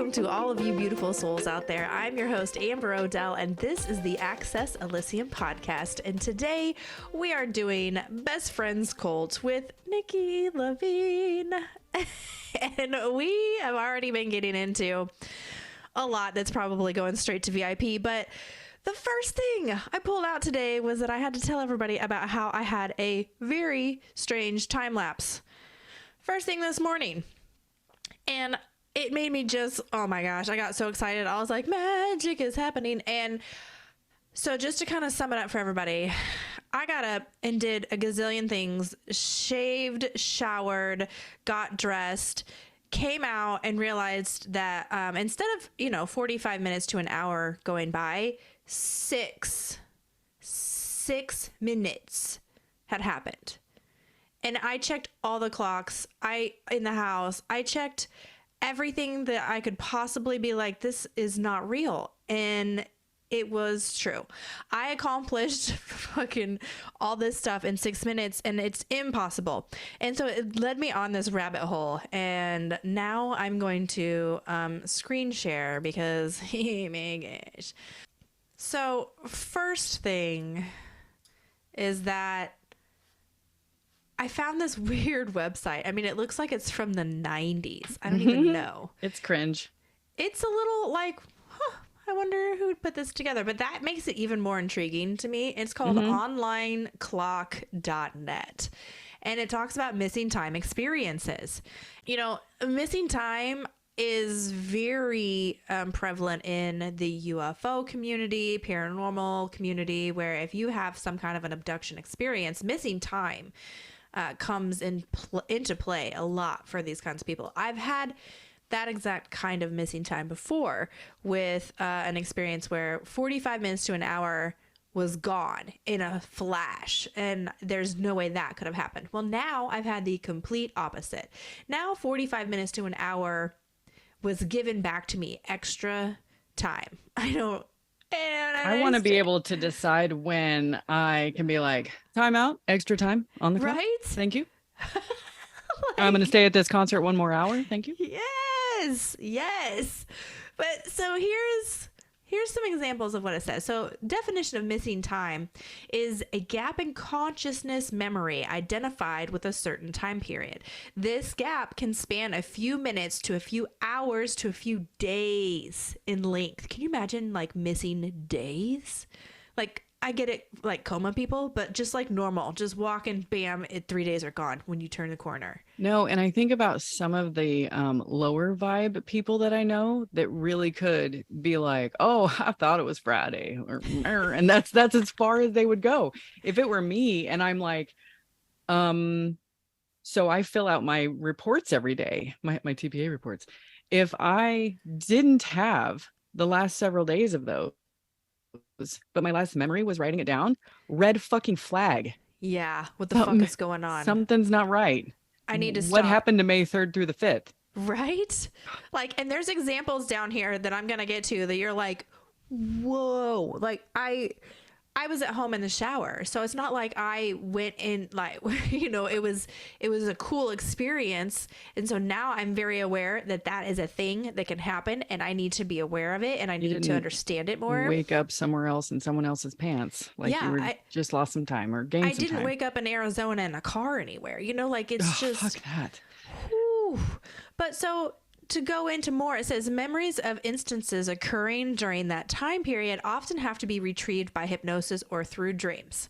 welcome to all of you beautiful souls out there. I'm your host, Amber Odell, and this is the Access Elysuim podcast. And today we are doing Best Friends Cult with Nikki Levine. And we have already been getting into a lot that's probably going straight to VIP, but the first thing I pulled out today was that I had to tell everybody about how I had a very strange time lapse first thing this morning. And it made me just, oh my gosh, I got so excited. I was like, magic is happening. And so just to kind of sum it up for everybody, I got up and did a gazillion things, shaved, showered, got dressed, came out and realized that instead of, 45 minutes to an hour going by, six minutes had happened. And I checked all the clocks in the house. I checked everything that I could possibly be like, this is not real. And it was true. I accomplished fucking all this stuff in 6 minutes, and it's impossible. And so it led me on this rabbit hole. And now I'm going to screen share because, oh my gosh. So first thing is that I found this weird website. I mean, it looks like it's from the 90s. I don't even know. It's cringe. It's a little like, I wonder who put this together. But that makes it even more intriguing to me. It's called onlineclock.net. And it talks about missing time experiences. Missing time is very prevalent in the UFO community, paranormal community, where if you have some kind of an abduction experience, missing time comes into play a lot for these kinds of people. I've had that exact kind of missing time before with an experience where 45 minutes to an hour was gone in a flash, and there's no way that could have happened. Well, now I've had the complete opposite. Now 45 minutes to an hour was given back to me extra time. I want to be able to decide when I can be like, time out, extra time on the clock. Right? Thank you. I'm going to stay at this concert one more hour. Thank you. Yes. But so here's some examples of what it says. So definition of missing time is a gap in consciousness memory identified with a certain time period. This gap can span a few minutes to a few hours to a few days in length. Can you imagine like missing days? Like I get it, like coma people, but just like normal, just walking, bam, 3 days are gone when you turn the corner. No, and I think about some of the lower vibe people that I know that really could be like, oh, I thought it was Friday, and that's as far as they would go. If it were me and I'm like, so I fill out my reports every day, my TPA reports. If I didn't have the last several days of those, but my last memory was writing it down, red fucking flag. Yeah, what the fuck is going on? Something's not right. I need to stop. What happened to May 3rd through the 5th? Right? Like, and there's examples down here that I'm going to get to that you're like, whoa. Like, I was at home in the shower. So it's not like I went in like, it was a cool experience. And so now I'm very aware that is a thing that can happen, and I need to be aware of it, and I need to understand it more. Wake up somewhere else in someone else's pants. Like just lost some time or gained some time. I didn't wake up in Arizona in a car anywhere, like it's just. Fuck that. Whew. But so to go into more, it says memories of instances occurring during that time period often have to be retrieved by hypnosis or through dreams.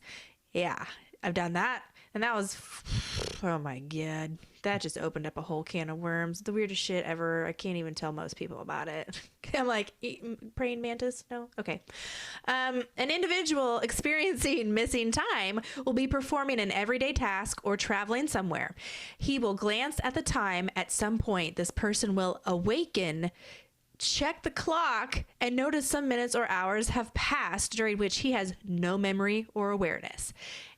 Yeah, I've done that. And that was, oh my God, that just opened up a whole can of worms. The weirdest shit ever. I can't even tell most people about it. I'm like, praying mantis? No? Okay. An individual experiencing missing time will be performing an everyday task or traveling somewhere. He will glance at the time. At some point, this person will awaken, check the clock, and notice some minutes or hours have passed during which he has no memory or awareness.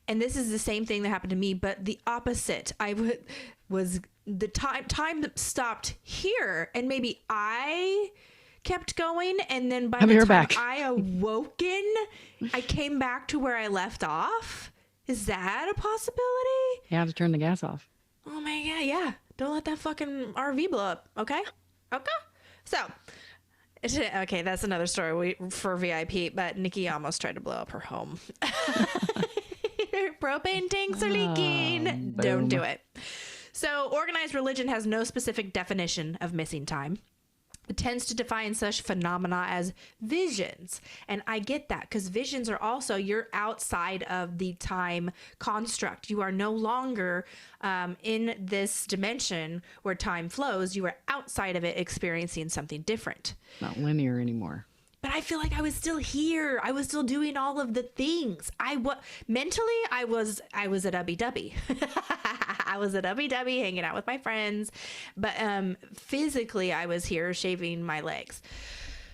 And this is the same thing that happened to me, but the opposite. The time stopped here, and maybe I kept going, and then by the time I awoken, I came back to where I left off. Is that a possibility? You have to turn the gas off. Oh my God, yeah. Don't let that fucking RV blow up, okay? So, okay, that's another story for VIP, but Nikki almost tried to blow up her home. Propane tanks are leaking. Don't do Boom. it. So, organized religion has no specific definition of missing time. It tends to define such phenomena as visions. And I get that because visions are also, you're outside of the time construct. You are no longer in this dimension where time flows. You are outside of it experiencing something different. Not linear anymore. But I feel like I was still here. I was still doing all of the things. Mentally, I was at Ubby Dubby. I was at Ubby Dubby hanging out with my friends, but physically I was here shaving my legs.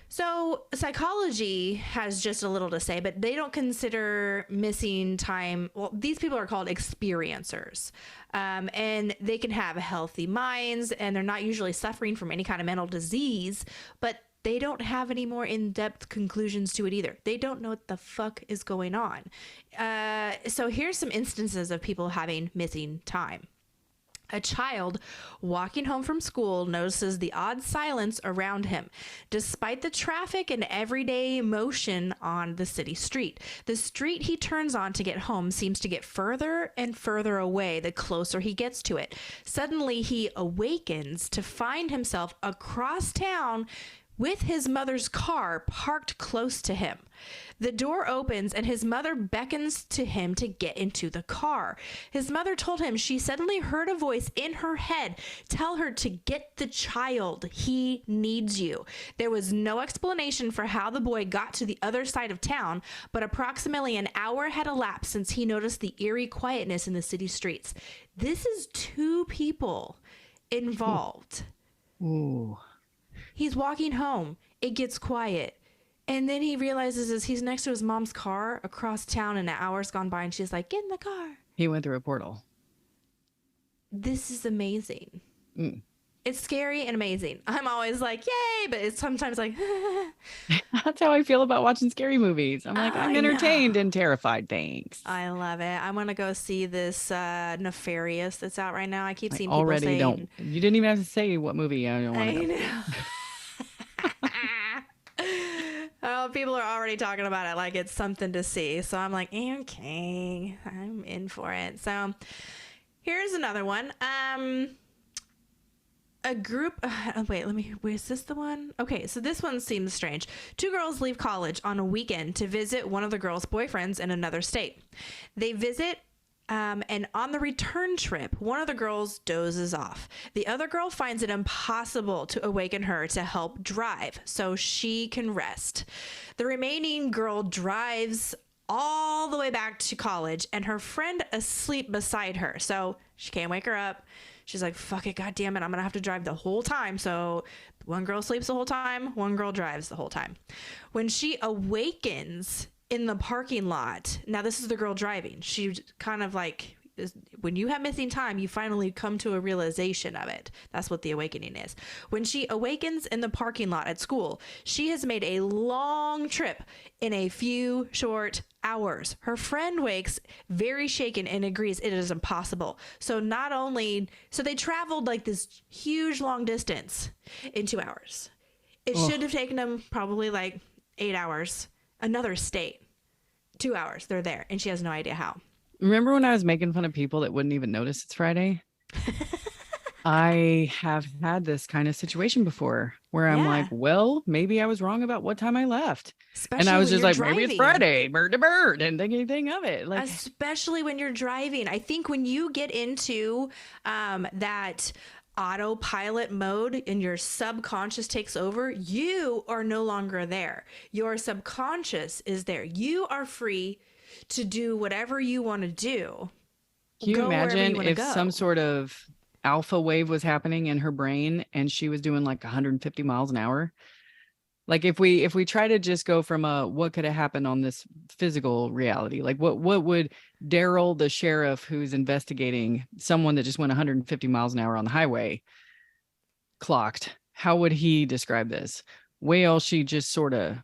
So psychology has just a little to say, but they don't consider missing time. Well, these people are called experiencers, and they can have healthy minds, and they're not usually suffering from any kind of mental disease, but they don't have any more in-depth conclusions to it either. They don't know what the fuck is going on. So here's some instances of people having missing time. A child walking home from school notices the odd silence around him, despite the traffic and everyday motion on the city street. The street he turns on to get home seems to get further and further away the closer he gets to it. Suddenly, he awakens to find himself across town with his mother's car parked close to him. The door opens and his mother beckons to him to get into the car. His mother told him she suddenly heard a voice in her head tell her to get the child. He needs you. There was no explanation for how the boy got to the other side of town, but approximately an hour had elapsed since he noticed the eerie quietness in the city streets. This is two people involved. Ooh. He's walking home. It gets quiet. And then he realizes as he's next to his mom's car across town and an hour's gone by and she's like, get in the car. He went through a portal. This is amazing. Mm. It's scary and amazing. I'm always like, yay, but it's sometimes like, That's how I feel about watching scary movies. I'm like, I'm entertained and terrified. Thanks. I love it. I want to go see this Nefarious that's out right now. I keep seeing already people saying, don't. You didn't even have to say what movie. I don't want to know. know. Oh, people are already talking about it like it's something to see. So I'm like, okay, I'm in for it. So here's another one. A group. Is this the one? Okay, so this one seems strange. Two girls leave college on a weekend to visit one of the girls' boyfriends in another state. They visit. And on the return trip, one of the girls dozes off. The other girl finds it impossible to awaken her to help drive so she can rest. The remaining girl drives all the way back to college and her friend asleep beside her. So she can't wake her up. She's like, fuck it, God damn it, I'm going to have to drive the whole time. So one girl sleeps the whole time, one girl drives the whole time. When she awakens in the parking lot. Now, this is the girl driving. She kind of like, when you have missing time, you finally come to a realization of it. That's what the awakening is. When she awakens in the parking lot at school, she has made a long trip in a few short hours. Her friend wakes very shaken and agrees it is impossible. So they traveled like this huge long distance in 2 hours. It should have taken them probably like 8 hours. Another state. 2 hours. They're there. And she has no idea how. Remember when I was making fun of people that wouldn't even notice it's Friday? I have had this kind of situation before where I'm like, well, maybe I was wrong about what time I left. Especially and I was just like, driving. maybe it's Friday, bird to bird, and think anything of it. Like, especially when you're driving. I think when you get into that autopilot mode and your subconscious takes over, you are no longer there. Your subconscious is there. You are free to do whatever you want to do. Can you imagine if some sort of alpha wave was happening in her brain and she was doing like 150 miles an hour? Like if we try to just go from what could have happened on this physical reality, like what would Daryl, the sheriff who's investigating someone that just went 150 miles an hour on the highway, clocked, how would he describe this? Well, she just sort of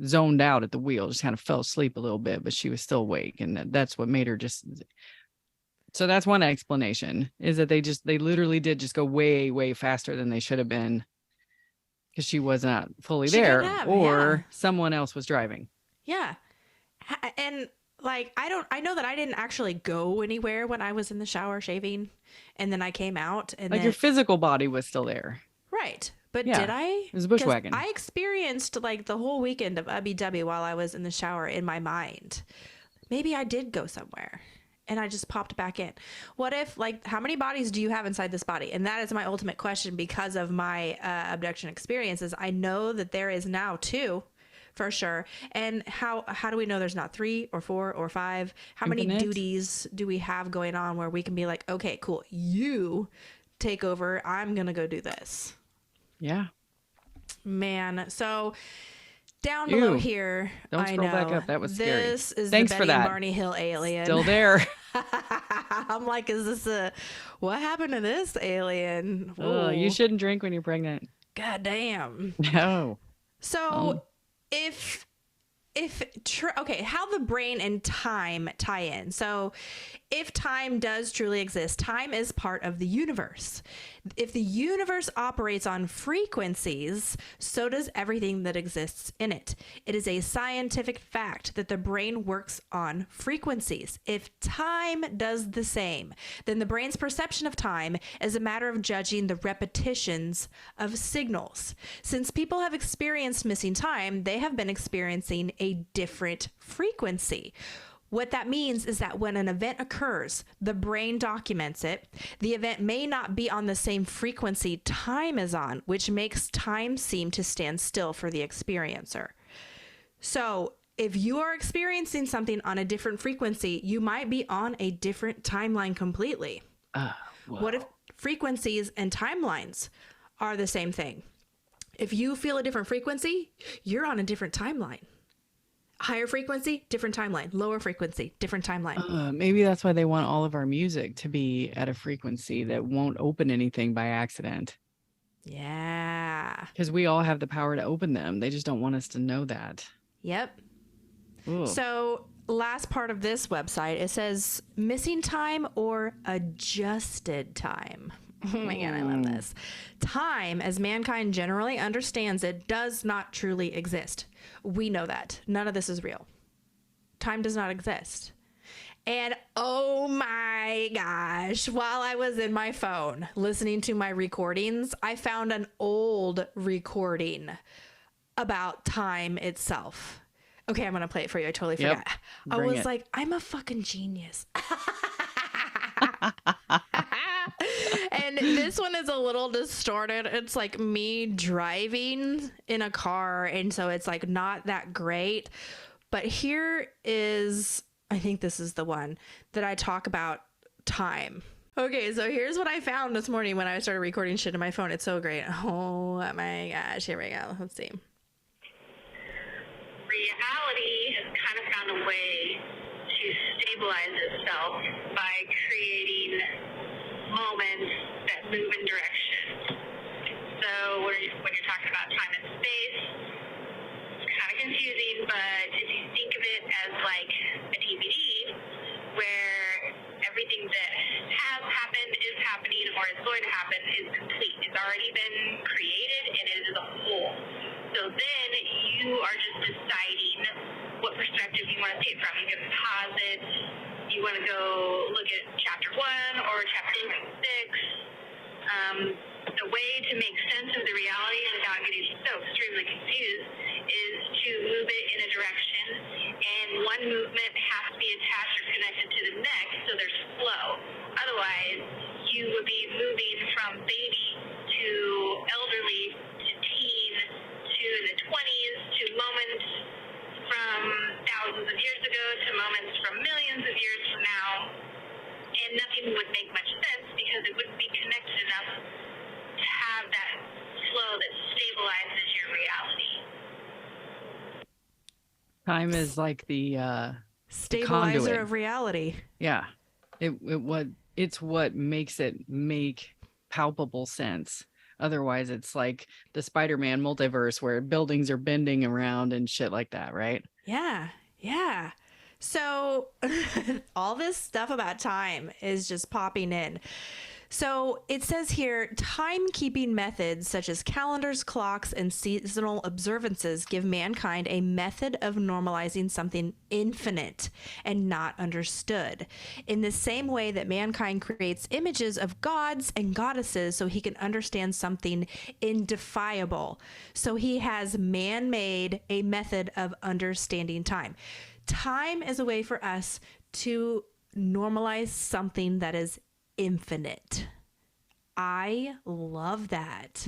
zoned out at the wheel, just kind of fell asleep a little bit, but she was still awake, and that's what made her just. So that's one explanation, is that they literally did just go way, way faster than they should have been. because she was not fully She couldn't there, have, yeah. or someone else was driving. Yeah. And like I know that I didn't actually go anywhere when I was in the shower shaving and then I came out and Like your then physical body was still there. right. But did Yeah, I? it was a Because bushwhacking. I experienced like the whole weekend of Ubby Dubby while I was in the shower in my mind. Maybe I did go somewhere and I just popped back in. What if, like, how many bodies do you have inside this body? And that is my ultimate question because of my abduction experiences. I know that there is now two for sure. And how do we know there's not three or four or five? How many Infinite. duties do we have going on where we can be like, okay, cool, you take over. I'm going to go do this. Yeah. Man. So down below Ew. here, Don't I scroll back know up. That was scary. this is Thanks the for Betty and that. Barney Hill alien. Still there. I'm like, is this a what happened to this alien? Oh, you Ooh, shouldn't drink when you're pregnant. god damn. No. So if okay, how the brain and time tie in. So if time does truly exist, time is part of the universe. If the universe operates on frequencies, so does everything that exists in it. It is a scientific fact that the brain works on frequencies. If time does the same, then the brain's perception of time is a matter of judging the repetitions of signals. Since people have experienced missing time, they have been experiencing a different frequency. What that means is that when an event occurs, the brain documents it. The event may not be on the same frequency time is on, which makes time seem to stand still for the experiencer. So if you are experiencing something on a different frequency, you might be on a different timeline completely. What if frequencies and timelines are the same thing? If you feel a different frequency, you're on a different timeline. Higher frequency, different timeline. Lower frequency, different timeline. Maybe that's why they want all of our music to be at a frequency that won't open anything by accident. Yeah. Because we all have the power to open them. They just don't want us to know that. Yep. Ooh. So last part of this website, it says missing time or adjusted time. Oh my God, I love this. Time, as mankind generally understands it, does not truly exist. We know that. None of this is real. Time does not exist. And oh my gosh, while I was in my phone listening to my recordings, I found an old recording about time itself. Okay, I'm going to play it for you. I totally forgot. I was like, I'm a fucking genius. And this one is a little distorted. It's like me driving in a car, and so it's like not that great. But here is, I think this is the one that I talk about time. Okay, so here's what I found this morning when I started recording shit in my phone. It's so great. Oh my gosh, here we go. Let's see. Reality has kind of found a way to stabilize itself by creating moments that move in direction. So when you're talking about time and space, it's kind of confusing, but if you think of it as like a DVD where everything that has happened, is happening, or is going to happen is complete. It's already been created and it is a whole. So then you are just deciding what perspective you want to see it from. You can pause it. You want to go look at chapter 1 or chapter 6. The way to make sense of the reality without getting so extremely confused is to move it in a direction, and one movement has to be attached or connected to the next, so there's flow. Otherwise, you would be moving from baby to elderly to teen to the 20s to moments from thousands of years ago to moments from millions of years from now, and nothing would make much sense because it wouldn't be connected enough to have that flow that stabilizes your reality. Time is like the Stabilizer conduit. of reality. Yeah. It's what makes it make palpable sense. Otherwise, it's like the Spider-Man multiverse where buildings are bending around and shit like that, right? Yeah. Yeah. So all this stuff about time is just popping in. So it says here, timekeeping methods such as calendars, clocks, and seasonal observances give mankind a method of normalizing something infinite and not understood. In the same way that mankind creates images of gods and goddesses so he can understand something indefiable. So he has man-made a method of understanding time. Time is a way for us to normalize something that is infinite. I love that.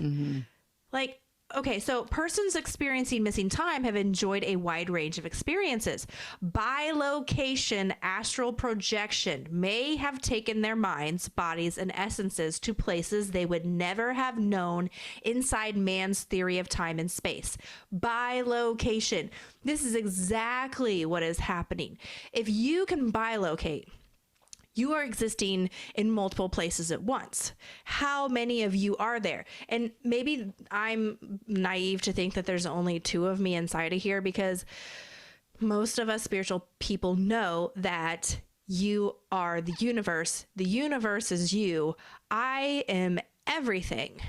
Like, okay, so persons experiencing missing time have enjoyed a wide range of experiences. Bilocation astral projection may have taken their minds, bodies, and essences to places they would never have known inside man's theory of time and space. Bilocation. This is exactly what is happening. If you can bilocate, you are existing in multiple places at once. How many of you are there? And maybe I'm naive to think that there's only 2 of me inside of here, because most of us spiritual people know that you are the universe. The universe is you. I am everything,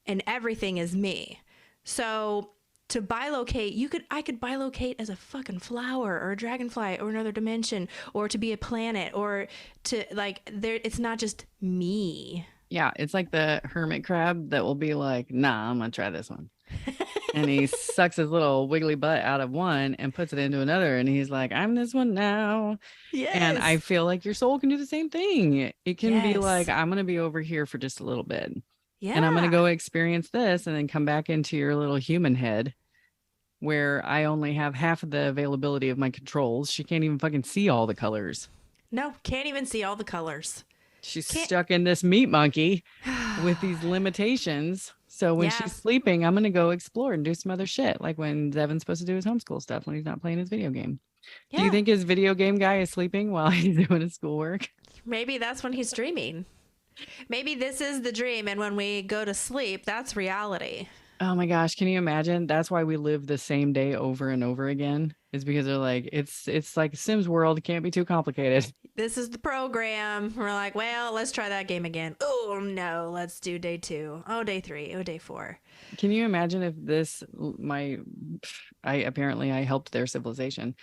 and everything is me. So to bilocate, I could bilocate as a fucking flower or a dragonfly or another dimension, or to be a planet, or to it's not just me. Yeah, it's like the hermit crab that will be like, nah, I'm gonna try this one. And he sucks his little wiggly butt out of one and puts it into another, and he's like, I'm this one now. Yes. And I feel like your soul can do the same thing. It can be Yes. like, I'm gonna be over here for just a little bit. Yeah. And I'm gonna go experience this and then come back into your little human head where I only have half of the availability of my controls. She can't even fucking see all the colors. No, can't even see all the colors. She's stuck in this meat monkey with these limitations. So when she's sleeping, I'm going to go explore and do some other shit. Like when Devin's supposed to do his homeschool stuff when he's not playing his video game. Yeah. Do you think his video game guy is sleeping while he's doing his schoolwork? Maybe that's when he's dreaming. Maybe this is the dream, and when we go to sleep, that's reality. Oh my gosh, can you imagine? That's why we live the same day over and over again. Is because they're like, it's like Sims World, can't be too complicated. This is the program. We're like, well, let's try that game again. Oh no, let's do day 2. Oh, day 3. Oh, day 4. Can you imagine if I helped their civilization.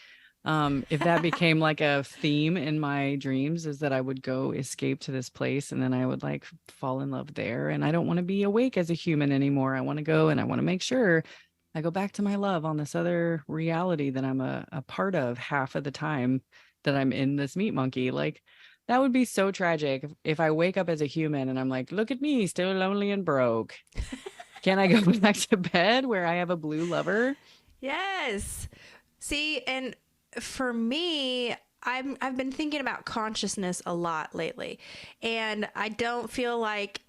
If that became like a theme in my dreams, is that I would go escape to this place and then I would like fall in love there. And I don't want to be awake as a human anymore. I want to go and I want to make sure I go back to my love on this other reality that I'm a part of half of the time that I'm in this meat monkey. Like that would be so tragic if I wake up as a human and I'm like, look at me, still lonely and broke. Can I go back to bed where I have a blue lover? Yes. See, and for me, I've been thinking about consciousness a lot lately, and I don't feel like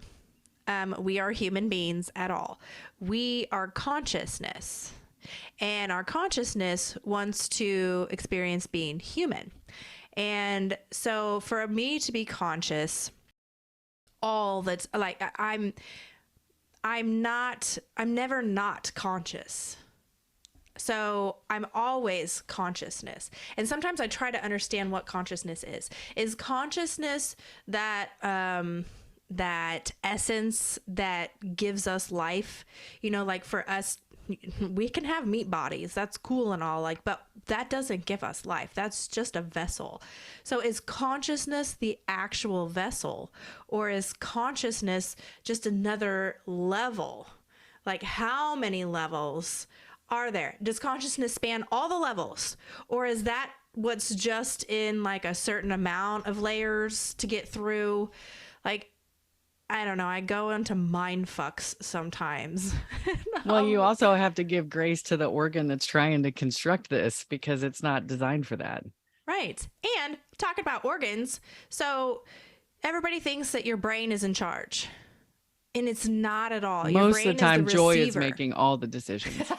we are human beings at all. We are consciousness, and our consciousness wants to experience being human. And so for me to be conscious, all that's like I'm never not conscious. So I'm always consciousness. And sometimes I try to understand what consciousness is. Is consciousness that that essence that gives us life? You know, like for us, we can have meat bodies. That's cool and all, like, but that doesn't give us life. That's just a vessel. So is consciousness the actual vessel, or is consciousness just another level? Like how many levels are there? Does consciousness span all the levels, or is that what's just in like a certain amount of layers to get through? Like, I don't know. I go into mind fucks sometimes. Well, you also have to give grace to the organ that's trying to construct this because it's not designed for that. Right. And talking about organs, so everybody thinks that your brain is in charge, and it's not at all. Your Most brain of the time, is the Joy is receiver. making all the decisions.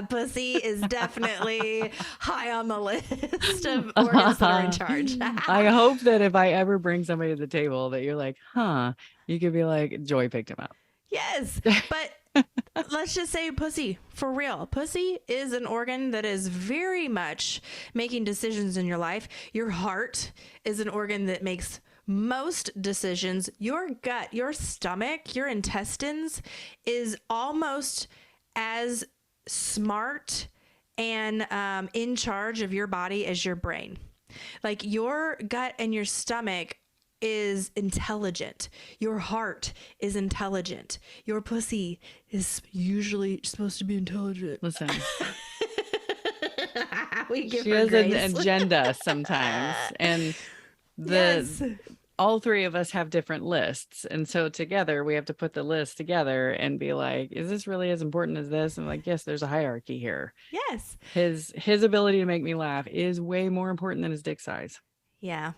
Pussy is definitely high on the list of organs that are in charge. I hope that if I ever bring somebody to the table that you're like, huh, you could be like, Joy picked him up. Yes, but let's just say pussy, for real. Pussy is an organ that is very much making decisions in your life. Your heart is an organ that makes most decisions, your gut, your stomach, your intestines is almost as smart and in charge of your body as your brain. Like your gut and your stomach is intelligent. Your heart is intelligent. Your pussy is usually supposed to be intelligent. Listen, We give she her has an grace. agenda sometimes. And Yes. all three of us have different lists. And so together we have to put the list together and be like, is this really as important as this? And like, yes, there's a hierarchy here. Yes. His ability to make me laugh is way more important than his dick size. Yeah,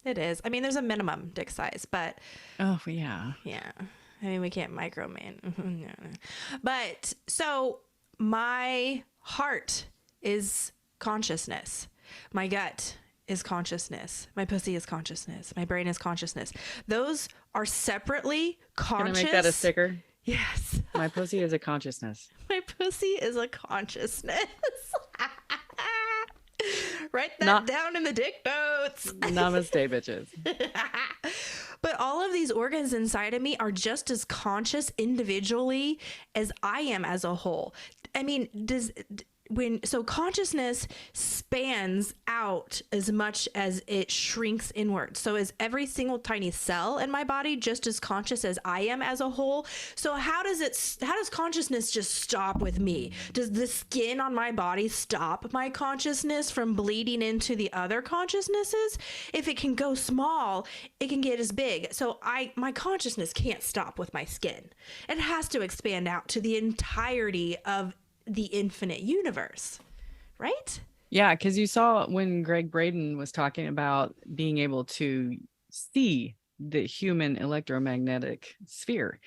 it is. I mean, there's a minimum dick size, but Oh, yeah. yeah. I mean, we can't microman. But so my heart is consciousness. My gut is consciousness. My pussy is consciousness. My brain is consciousness. Those are separately conscious. Can I make that a sticker? Yes. My pussy is a consciousness. My pussy is a consciousness. Write that Not- down in the dick notes. Namaste, bitches. But all of these organs inside of me are just as conscious individually as I am as a whole. I mean, so consciousness spans out as much as it shrinks inward. So is every single tiny cell in my body just as conscious as I am as a whole? So how does consciousness just stop with me? Does the skin on my body stop my consciousness from bleeding into the other consciousnesses? If it can go small, it can get as big. So my consciousness can't stop with my skin. It has to expand out to the entirety of the infinite universe, right? Yeah, because you saw when Greg Braden was talking about being able to see the human electromagnetic sphere,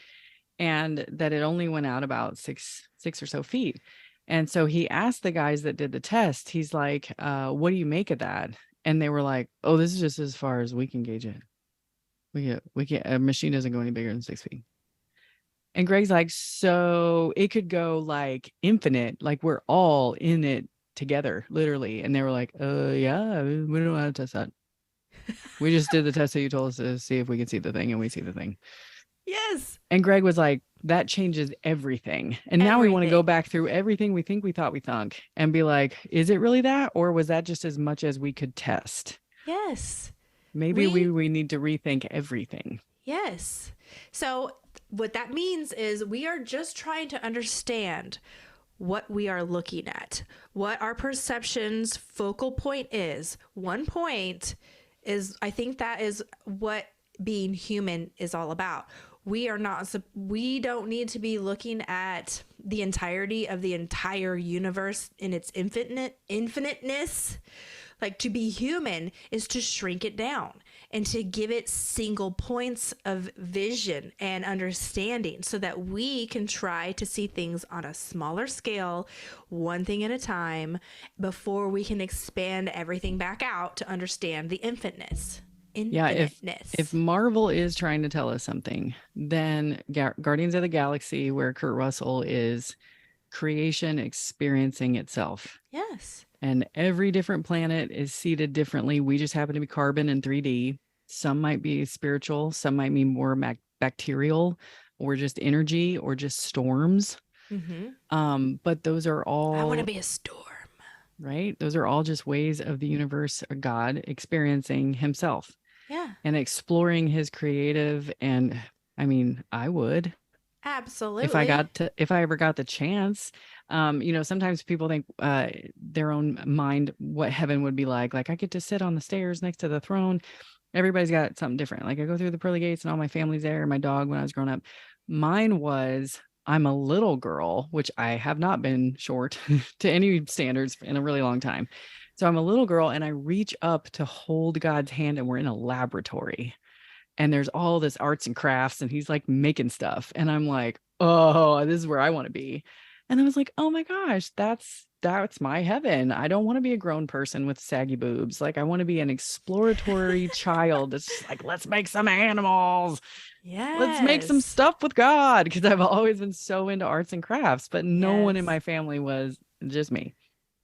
and that it only went out about six or so feet. And so he asked the guys that did the test, he's like, what do you make of that? And they were like, oh, this is just as far as we can gauge it. We can't, a machine doesn't go any bigger than 6 feet. And Greg's like, so it could go like infinite, like we're all in it together, literally. And they were like, yeah, we don't know how to test that. We just did the test that you told us to see if we could see the thing, and we see the thing. Yes. And Greg was like, that changes everything. And now we want to go back through everything we thought we thunk and be like, is it really that? Or was that just as much as we could test? Yes. Maybe we need to rethink everything. Yes. So what that means is we are just trying to understand what we are looking at, what our perception's focal point is. One point is, I think that is what being human is all about. We don't need to be looking at the entirety of the entire universe in its infiniteness. Like, to be human is to shrink it down and to give it single points of vision and understanding so that we can try to see things on a smaller scale, one thing at a time, before we can expand everything back out to understand the infiniteness. Yeah, if Marvel is trying to tell us something, then Guardians of the Galaxy, where Kurt Russell is creation experiencing itself. Yes. And every different planet is seated differently. We just happen to be carbon in 3D. Some might be spiritual, some might be more bacterial, or just energy, or just storms. Mm-hmm. But those are all, I want to be a storm. Right? Those are all just ways of the universe, or God experiencing himself. Yeah. And exploring his creative. And I mean, I would. Absolutely. If I ever got the chance. Sometimes people think their own mind, what heaven would be like I get to sit on the stairs next to the throne. Everybody's got something different. Like I go through the pearly gates and all my family's there, and my dog when I was growing up. Mine was, I'm a little girl, which I have not been short to any standards in a really long time. So I'm a little girl and I reach up to hold God's hand, and we're in a laboratory. And there's all this arts and crafts, and he's like making stuff. And I'm like, oh, this is where I want to be. And I was like, oh my gosh, that's my heaven. I don't want to be a grown person with saggy boobs. Like I want to be an exploratory child that's just like, let's make some animals. Yeah. Let's make some stuff with God. Because I've always been so into arts and crafts, but no one in my family was, just me.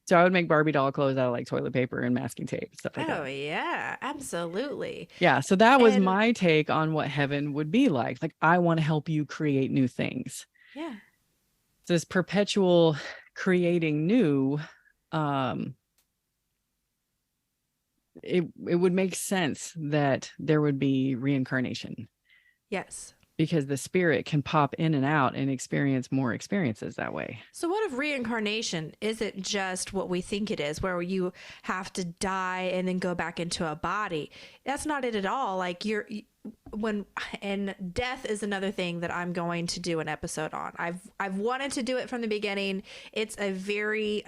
So I would make Barbie doll clothes out of like toilet paper and masking tape, stuff like Oh that. yeah, absolutely. Yeah. So that was And my take on what heaven would be like. Like, I want to help you create new things. yeah. This perpetual creating new, um, it would make sense that there would be reincarnation, Yes. because the spirit can pop in and out and experience more experiences that way. So what if reincarnation isn't just what we think it is, where you have to die and then go back into a body? That's not it at all. Like and death is another thing that I'm going to do an episode on. I've wanted to do it from the beginning. It's a very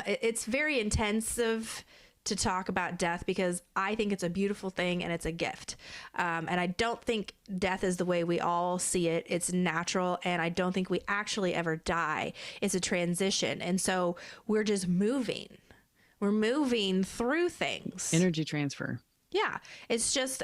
it's very intensive to talk about death, because I think it's a beautiful thing and it's a gift. And I don't think death is the way we all see it. It's natural, and I don't think we actually ever die. It's a transition. And so we're just moving. We're moving through things. Energy transfer. Yeah, it's just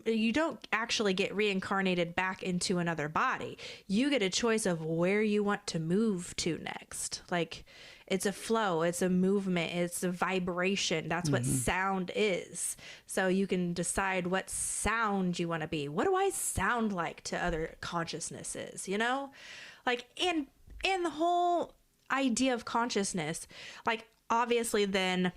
you don't actually get reincarnated back into another body. You get a choice of where you want to move to next. Like, it's a flow, it's a movement, it's a vibration. That's what sound is. So you can decide what sound you want to be. What do I sound like to other consciousnesses, you know? Like, and the whole idea of consciousness, like, obviously then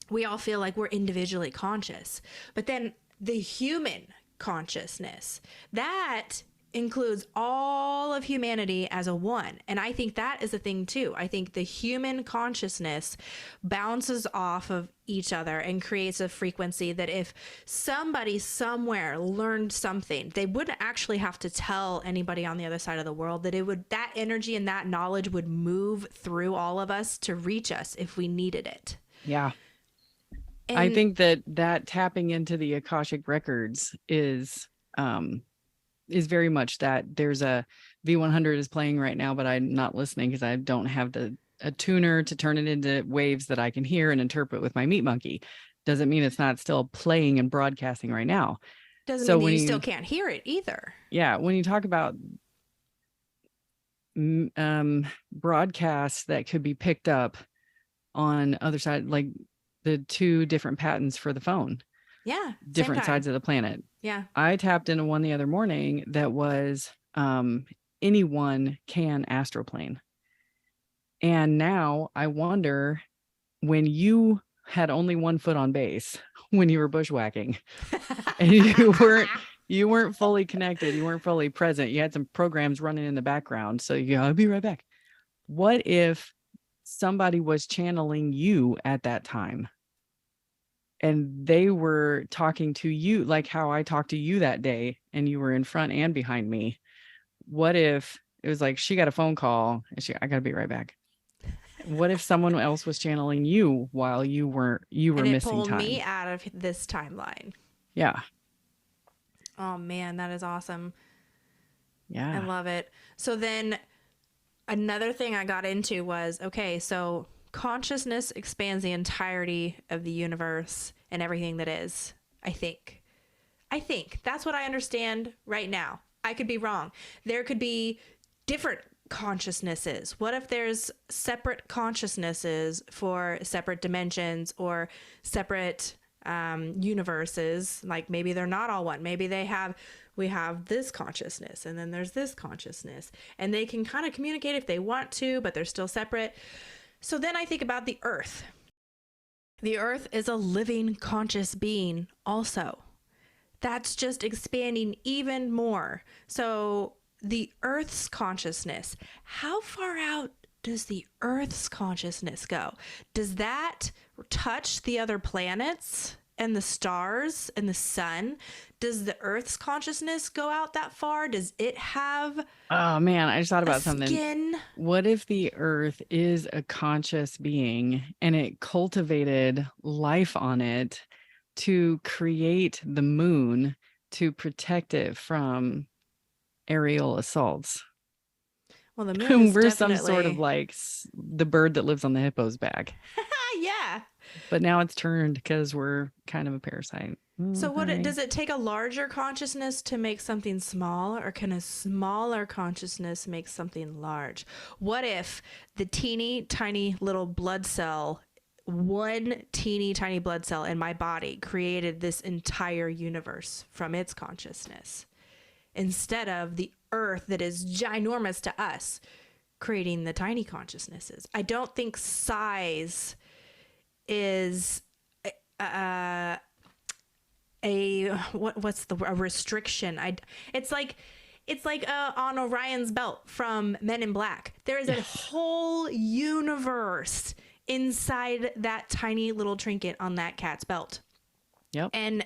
we all feel like we're individually conscious, but then the human consciousness, that includes all of humanity as a one. And I think that is a thing too. I think the human consciousness bounces off of each other and creates a frequency that if somebody somewhere learned something, they wouldn't actually have to tell anybody on the other side of the world. That energy and that knowledge would move through all of us to reach us if we needed it. Yeah. And I think that tapping into the Akashic records is very much that. There's a V100 is playing right now, but I'm not listening because I don't have a tuner to turn it into waves that I can hear and interpret with my meat monkey. Doesn't mean it's not still playing and broadcasting right now. doesn't So mean that when you you still can't hear it either. Yeah, when you talk about broadcasts that could be picked up on other side, like the two different patents for the phone, Yeah. different sides of the planet. Yeah. I tapped into one the other morning that was anyone can astroplane. And now I wonder, when you had only one foot on base when you were bushwhacking and you weren't fully connected, you weren't fully present, you had some programs running in the background, so you go, I'll be right back. What if somebody was channeling you at that time and they were talking to you like how I talked to you that day, and you were in front and behind me? What if it was like, she got a phone call and I gotta be right back? What if someone else was channeling you while you were And it missing pulled time? me out of this timeline. Yeah. Oh man, that is awesome. Yeah. I love it. So then another thing I got into was, okay, so consciousness expands the entirety of the universe and everything that is. I think that's what I understand right now. I could be wrong. There could be different consciousnesses. What if there's separate consciousnesses for separate dimensions or separate universes? Like, maybe they're not all one. Maybe we have this consciousness and then there's this consciousness, and they can kind of communicate if they want to, but they're still separate. So then I think about the earth. The earth is a living conscious being also. That's just expanding even more. So the earth's consciousness, how far out does the earth's consciousness go? Does that touch the other planets and the stars and the sun? Does the earth's consciousness go out that far? Does it have Oh man, I just thought about something. skin? What if the earth is a conscious being and it cultivated life on it to create the moon to protect it from aerial assaults? Well, the moon is We're definitely some sort of like the bird that lives on the hippo's back. yeah. But now it's turned because we're kind of a parasite. So Okay. does it take a larger consciousness to make something small, or can a smaller consciousness make something large? What if the teeny tiny little blood cell, one teeny tiny blood cell in my body created this entire universe from its consciousness, instead of the earth that is ginormous to us creating the tiny consciousnesses? I don't think size is a restriction. It's like on Orion's belt from Men in Black. There is a whole universe inside that tiny little trinket on that cat's belt. Yep. And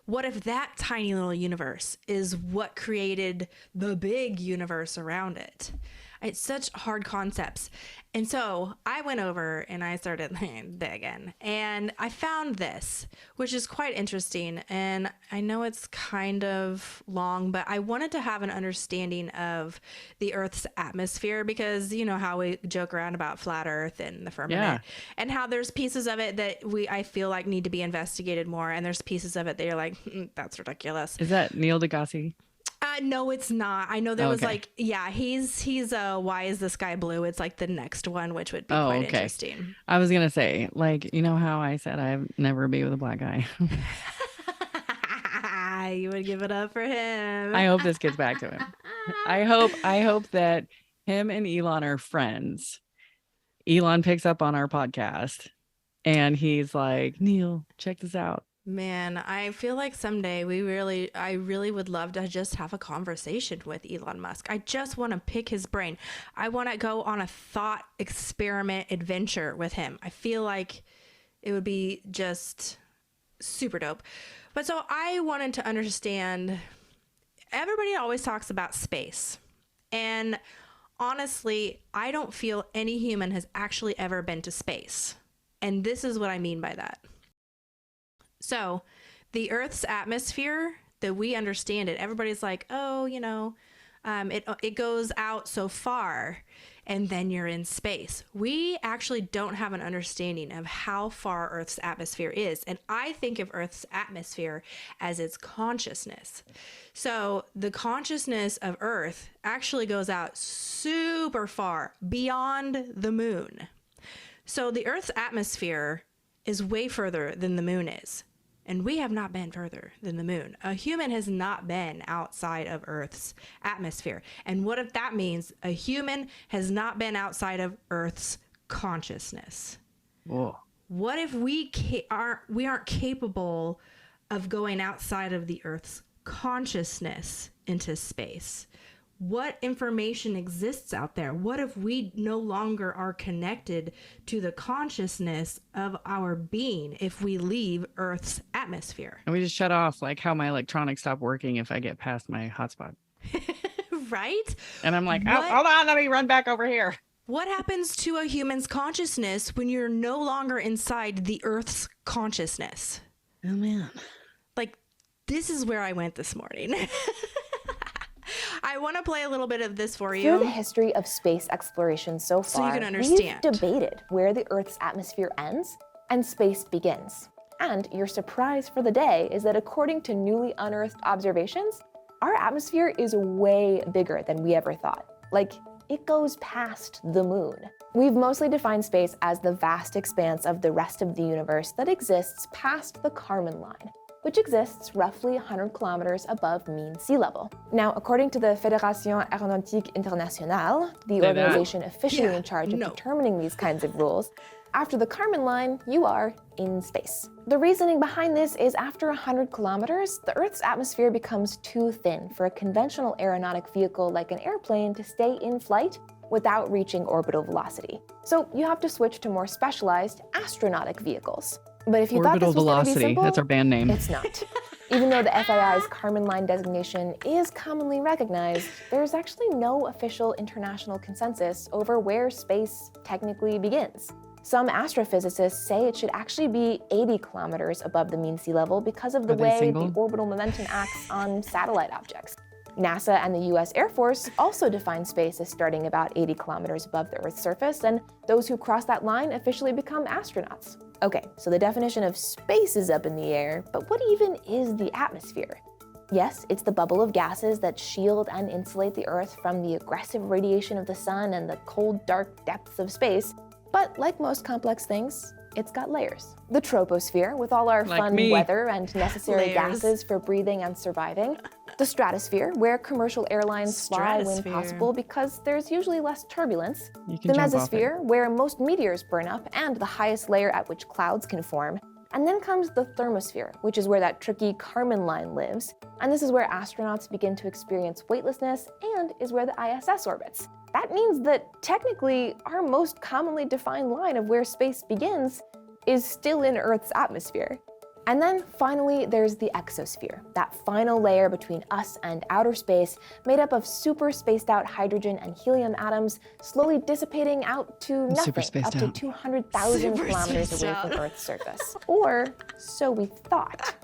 what if that tiny little universe is what created the big universe around it? It's such hard concepts. And so I went over and I started digging, and I found this, which is quite interesting. And I know it's kind of long, but I wanted to have an understanding of the Earth's atmosphere, because you know how we joke around about flat Earth and the firmament, and how there's pieces of it that I feel like need to be investigated more. And there's pieces of it that you're like, that's ridiculous. Is that Neil deGrasse? No, it's not. I know there was Okay. like, yeah, he's Why Is the Sky Blue? It's like the next one, which would be quite interesting. I was gonna say, like, you know how I said I'd never be with a black guy. You would give it up for him. I hope this gets back to him. I hope that him and Elon are friends. Elon picks up on our podcast and he's like, Neil, check this out. Man, I feel like someday I really would love to just have a conversation with Elon Musk. I just want to pick his brain. I want to go on a thought experiment adventure with him. I feel like it would be just super dope. But so I wanted to understand, everybody always talks about space. And honestly, I don't feel any human has actually ever been to space. And this is what I mean by that. So the Earth's atmosphere that we understand it, everybody's like, oh, it goes out so far and then you're in space. We actually don't have an understanding of how far Earth's atmosphere is. And I think of Earth's atmosphere as its consciousness. So the consciousness of Earth actually goes out super far beyond the moon. So the Earth's atmosphere is way further than the moon is. And we have not been further than the moon. A human has not been outside of Earth's atmosphere. And what if that means a human has not been outside of Earth's consciousness? Whoa. What if we aren't capable of going outside of the Earth's consciousness into space? What information exists out there? What if we no longer are connected to the consciousness of our being if we leave Earth's atmosphere? And we just shut off, like how my electronics stop working if I get past my hotspot. Right? And I'm like, oh, hold on, let me run back over here. What happens to a human's consciousness when you're no longer inside the Earth's consciousness? Oh, man. Like, this is where I went this morning. I want to play a little bit of this for you. Through the history of space exploration so far, you can understand. we've debated where the Earth's atmosphere ends and space begins. And your surprise for the day is that according to newly unearthed observations, our atmosphere is way bigger than we ever thought. Like, it goes past the moon. We've mostly defined space as the vast expanse of the rest of the universe that exists past the Kármán line, which exists roughly 100 kilometers above mean sea level. Now, according to the Fédération Aéronautique Internationale, the organization officially in charge of determining these kinds of rules, after the Kármán line, you are in space. The reasoning behind this is after 100 kilometers, the Earth's atmosphere becomes too thin for a conventional aeronautic vehicle like an airplane to stay in flight without reaching orbital velocity. So you have to switch to more specialized astronautic vehicles. But if you thought this was going to be simple, that's our band name. It's not. Even though the FAI's Kármán line designation is commonly recognized, there's actually no official international consensus over where space technically begins. Some astrophysicists say it should actually be 80 kilometers above the mean sea level because of the way the orbital momentum acts on satellite objects. NASA and the US Air Force also define space as starting about 80 kilometers above the Earth's surface, and those who cross that line officially become astronauts. Okay, so the definition of space is up in the air, but what even is the atmosphere? Yes, it's the bubble of gases that shield and insulate the Earth from the aggressive radiation of the sun and the cold, dark depths of space. But like most complex things, it's got layers. The troposphere, with all our Like fun me. weather and necessary Layers. gases for breathing and surviving. The stratosphere, where commercial airlines fly when Stratosphere. possible because there's usually less turbulence. You can The jump off it. mesosphere, where most meteors burn up and the highest layer at which clouds can form. And then comes the thermosphere, which is where that tricky Kármán line lives. And this is where astronauts begin to experience weightlessness and is where the ISS orbits. That means that technically our most commonly defined line of where space begins is still in Earth's atmosphere. And then finally, there's the exosphere, that final layer between us and outer space, made up of super spaced out hydrogen and helium atoms, slowly dissipating out to Super nothing, spaced up to out. 200,000 Super kilometers spaced away out. from Earth's surface. Or so we thought.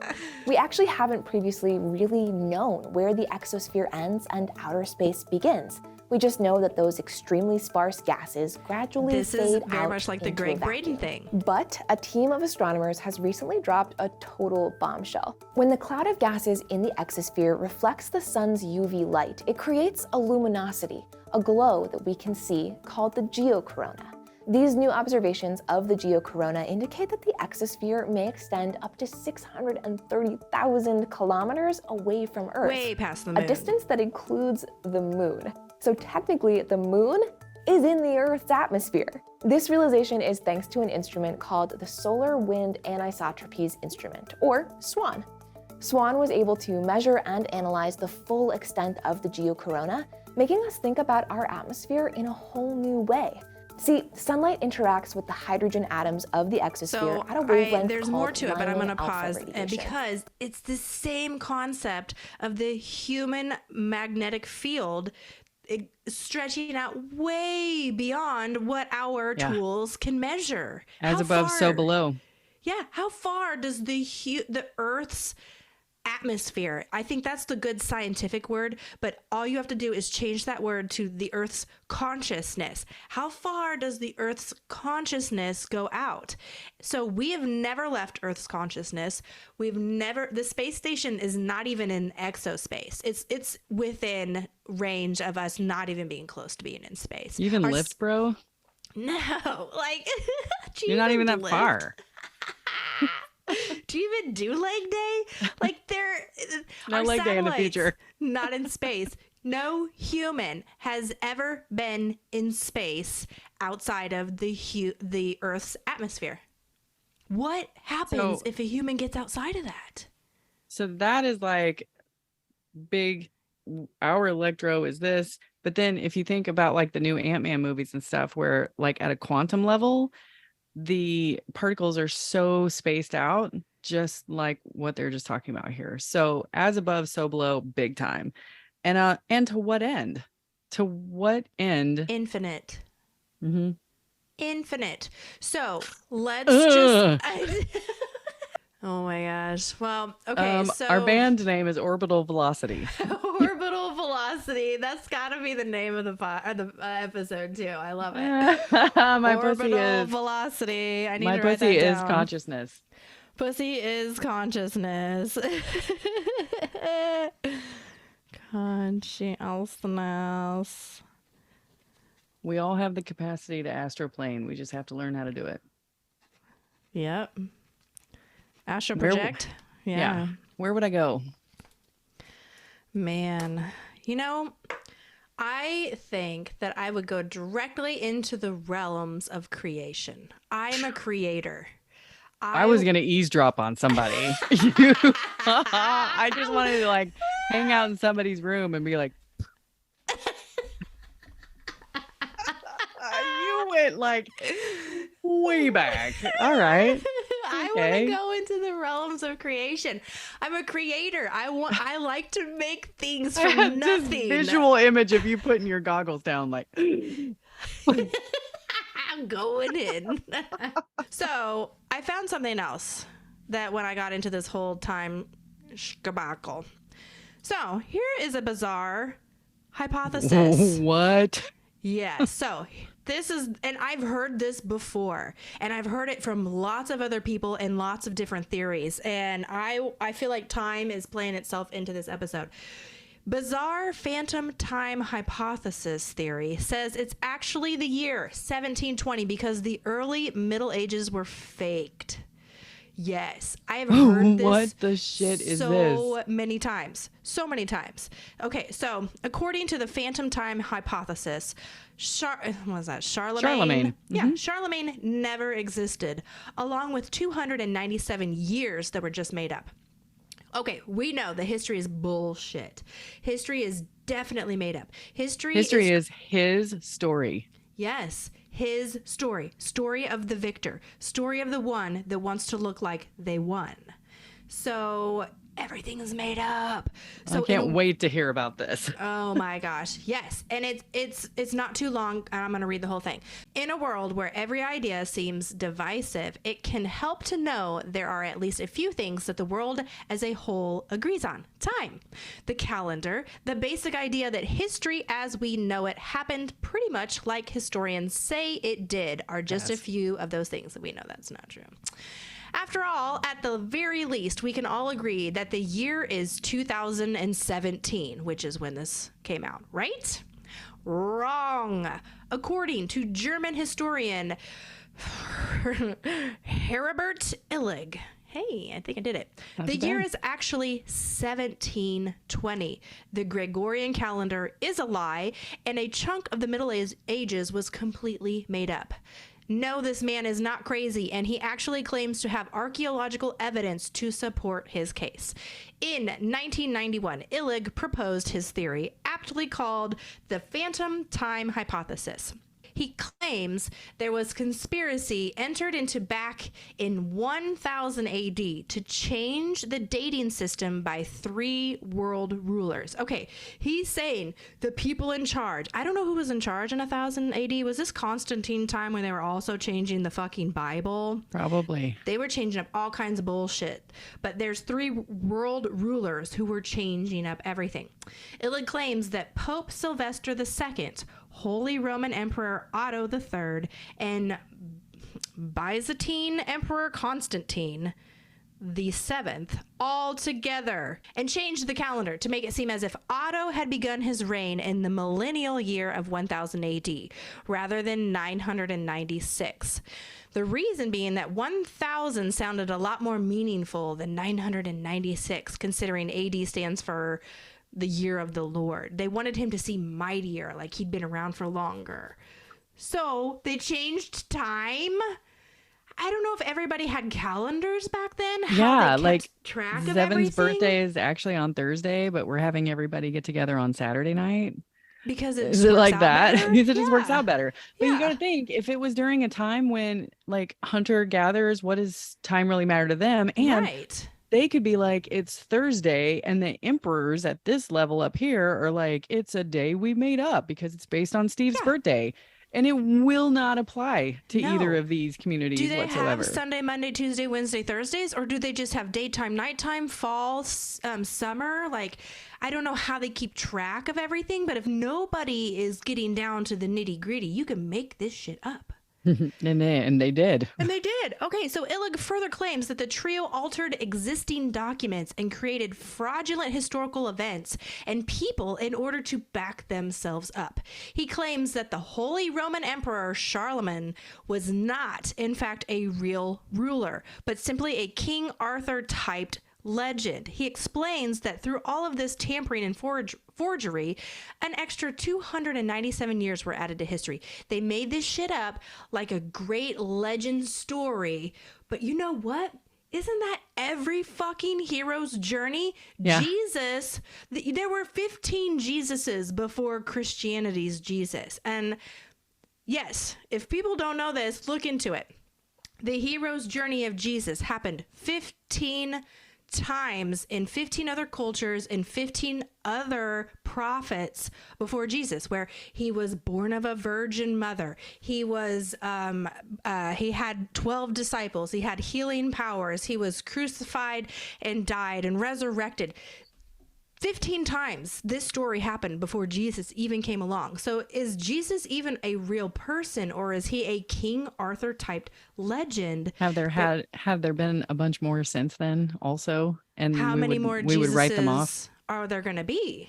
We actually haven't previously really known where the exosphere ends and outer space begins. We just know that those extremely sparse gases gradually This fade is out very much like the into a Greg Braden vacuum. thing. But a team of astronomers has recently dropped a total bombshell. When the cloud of gases in the exosphere reflects the sun's UV light, it creates a luminosity, a glow that we can see called the geocorona. These new observations of the geocorona indicate that the exosphere may extend up to 630,000 kilometers away from Earth, Way past the moon. a distance that includes the moon. So technically, the moon is in the Earth's atmosphere. This realization is thanks to an instrument called the Solar Wind Anisotropies Instrument, or SWAN. SWAN was able to measure and analyze the full extent of the geocorona, making us think about our atmosphere in a whole new way. See, sunlight interacts with the hydrogen atoms of the exosphere at a wavelength there's called more to it, but I'm going to Lyman alpha pause radiation. because it's the same concept of the human magnetic field stretching out way beyond what our Yeah. tools can measure. As How above, so far- below. Yeah, how far does the Earth's atmosphere? I think that's the good scientific word, but all you have to do is change that word to the Earth's consciousness. How far does the Earth's consciousness go out? So we have never left Earth's consciousness. The space station is not even in exospace. It's within range of us not even being close to being in space. You even Our lift, bro? No, like do you You're not even that lift? far. Do you even do leg day? Like No our leg day in the satellites, future. Not in space. No human has ever been in space outside of the Earth's atmosphere. What happens So- if a human gets outside of that? So that is like big. Our electro is this. But then if you think about like the new Ant-Man movies and stuff where like at a quantum level, the particles are so spaced out, just like what they're just talking about here. So as above, so below, big time. And to what end? To what end? Infinite. Mhm. Infinite. So let's Ugh. just. Oh my gosh. Well, okay. So Our band name is Orbital Velocity. Orbital Velocity. That's got to be the name of the episode too. I love it. My Orbital pussy is Velocity. I need my to write pussy that is down. consciousness. Pussy is consciousness. Consciousness. We all have the capacity to astroplane. We just have to learn how to do it. Yep. Astral Where- project. Yeah. Where would I go? Man, I think that I would go directly into the realms of creation. I'm a creator. I was gonna eavesdrop on somebody. I just wanted to like hang out in somebody's room and be like, you went like way back. All right. I Okay. want to go into the realms of creation. I'm a creator. I like to make things I from had this nothing. visual image of you putting your goggles down, like. I'm going in. So I found something else that when I got into this whole time skebackle. So here is a bizarre hypothesis. What? Yeah. So And I've heard this before, and I've heard it from lots of other people and lots of different theories. And I feel like time is playing itself into this episode. Bizarre phantom time hypothesis theory says it's actually the year 1720 because the early Middle Ages were faked. Yes, I have heard this. What the shit is so this? many times. So many times. Okay, so according to the phantom time hypothesis, what was that? Charlemagne. Yeah, Charlemagne never existed, along with 297 years that were just made up. Okay, we know that history is bullshit. History is definitely made up. History is his story. Yes, his story. Story of the victor. Story of the one that wants to look like they won. So everything is made up. So I can't wait to hear about this. Oh my gosh. Yes. And it's not too long. I'm going to read the whole thing. In a world where every idea seems divisive, it can help to know there are at least a few things that the world as a whole agrees on. Time, the calendar, the basic idea that history as we know it happened pretty much like historians say it did are just a few of those things that we know that's not true. After all, at the very least, we can all agree that the year is 2017, which is when this came out, right? Wrong. According to German historian Herbert Illig. Hey, I think I did it. The year is actually 1720. The Gregorian calendar is a lie, and a chunk of the Middle Ages was completely made up. No, this man is not crazy, and he actually claims to have archaeological evidence to support his case. In 1991, Illig proposed his theory, aptly called the phantom time hypothesis. He claims there was conspiracy entered into back in 1000 AD to change the dating system by 3 world rulers. Okay, he's saying the people in charge. I don't know who was in charge in 1000 AD. Was this Constantine time when they were also changing the fucking Bible? Probably. They were changing up all kinds of bullshit. But there's 3 world rulers who were changing up everything. Illig claims that Pope Sylvester II, Holy Roman Emperor Otto III, and Byzantine Emperor Constantine VII all together and changed the calendar to make it seem as if Otto had begun his reign in the millennial year of 1000 AD rather than 996. The reason being that 1000 sounded a lot more meaningful than 996, considering AD stands for the year of the Lord. They wanted him to seem mightier, like he'd been around for longer. So they changed time. I don't know if everybody had calendars back then. How they kept track of Zevin's everything. birthday is actually on Thursday, but we're having everybody get together on Saturday night. Because it Is it like that? better? Because it just works out better. But you Yeah. got to think, if it was during a time when like hunter gatherers, what does time really matter to them? And Right. they could be like, it's Thursday, and the emperors at this level up here are like, it's a day we made up because it's based on Steve's Yeah. birthday. And it will not apply to either No. of these communities Do they whatsoever. have Sunday, Monday, Tuesday, Wednesday, Thursdays? Or do they just have daytime, nighttime, fall, summer? Like, I don't know how they keep track of everything, but if nobody is getting down to the nitty gritty, you can make this shit up. And they did. And they did. Okay, so Illig further claims that the trio altered existing documents and created fraudulent historical events and people in order to back themselves up. He claims that the Holy Roman Emperor Charlemagne was not, in fact, a real ruler, but simply a King Arthur-typed legend. He explains that through all of this tampering and forgery, an extra 297 years were added to history. They made this shit up like a great legend story. But you know what? Isn't that every fucking hero's journey? Yeah. Jesus, there were 15 Jesuses before Christianity's Jesus. And yes, if people don't know this, look into it. The hero's journey of Jesus happened 15 times in 15 other cultures and 15 other prophets before Jesus, where he was born of a virgin mother. He was he had 12 disciples. He had healing powers. He was crucified and died and resurrected. 15 times this story happened before Jesus even came along. So is Jesus even a real person, or is he a King Arthur typed legend? Have there been a bunch more since then also? And How many more we would write them off. Jesuses are there going to be?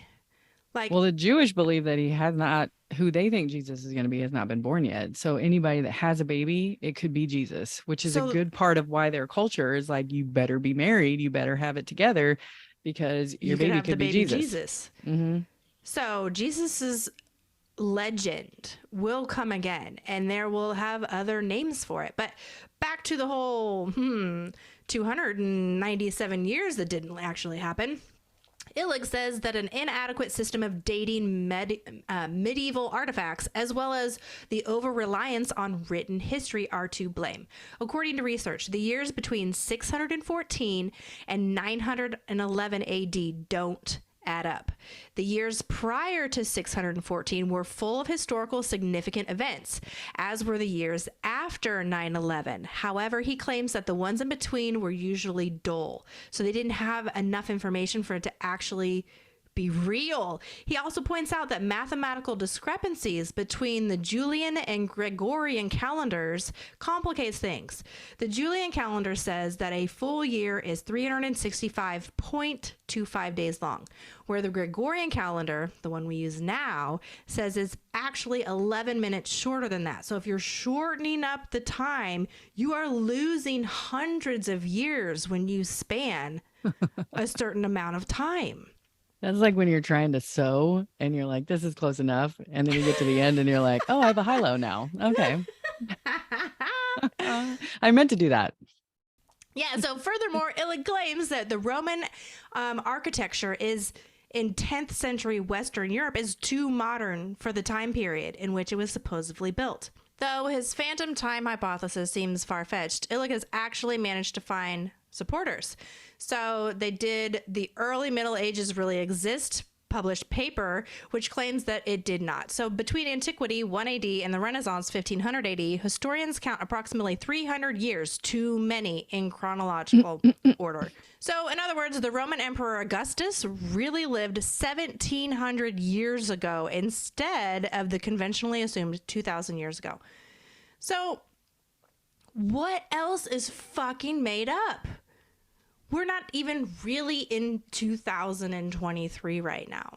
Like, Well, the Jewish believe that he has not, who they think Jesus is going to be has not been born yet. So anybody that has a baby, it could be Jesus, which is a good part of why their culture is like, you better be married, you better have it together, because your baby could be Jesus. Mm-hmm. So Jesus's legend will come again, and there will have other names for it. But back to the whole 297 years that didn't actually happen. Illig says that an inadequate system of dating medieval artifacts, as well as the over-reliance on written history, are to blame. According to research, the years between 614 and 911 AD don't add up. The years prior to 614 were full of historical significant events, as were the years after 9/11. However, he claims that the ones in between were usually dull, so they didn't have enough information for it to actually be real. He also points out that mathematical discrepancies between the Julian and Gregorian calendars complicates things. The Julian calendar says that a full year is 365.25 days long, where the Gregorian calendar, the one we use now, says it's actually 11 minutes shorter than that. So if you're shortening up the time, you are losing hundreds of years when you span a certain amount of time. That's like when you're trying to sew and you're like, this is close enough. And then you get to the end and you're like, oh, I have a high-low now. Okay. I meant to do that. Yeah. So furthermore, Illig claims that the Roman architecture is in 10th century Western Europe is too modern for the time period in which it was supposedly built. Though his phantom time hypothesis seems far-fetched, Illig has actually managed to find supporters. So they did the early Middle Ages really exist published paper, which claims that it did not. So between antiquity, 1 AD, and the Renaissance, 1500 AD, historians count approximately 300 years too many in chronological order. So in other words, the Roman Emperor Augustus really lived 1700 years ago instead of the conventionally assumed 2000 years ago. So what else is fucking made up? We're not even really in 2023 right now.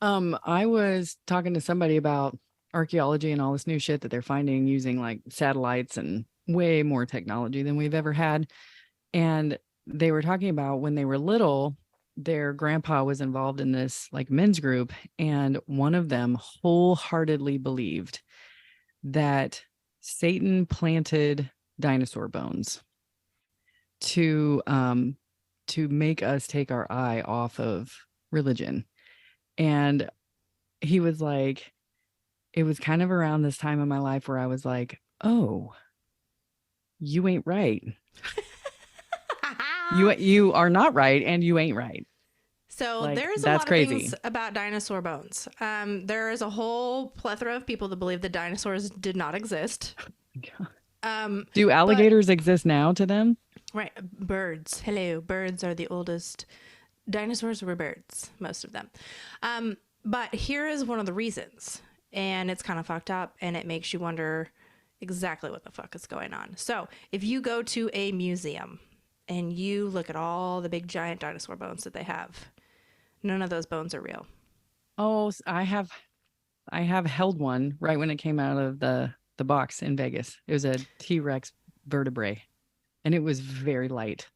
I was talking to somebody about archaeology and all this new shit that they're finding using like satellites and way more technology than we've ever had. And they were talking about when they were little, their grandpa was involved in this like men's group. And one of them wholeheartedly believed that Satan planted dinosaur bones to make us take our eye off of religion. And he was like, it was kind of around this time in my life where I was like, oh, you ain't right. you are not right, and you ain't right. So like, there's a lot of things about dinosaur bones. There is a whole plethora of people that believe that dinosaurs did not exist. Do alligators exist now to them? Right. Birds. Hello. Birds are the oldest. Dinosaurs were birds, most of them. But here is one of the reasons. And it's kind of fucked up, and it makes you wonder exactly what the fuck is going on. So if you go to a museum and you look at all the big giant dinosaur bones that they have, none of those bones are real. Oh, I have held one right when it came out of the box in Vegas. It was a T-Rex vertebrae, and it was very light.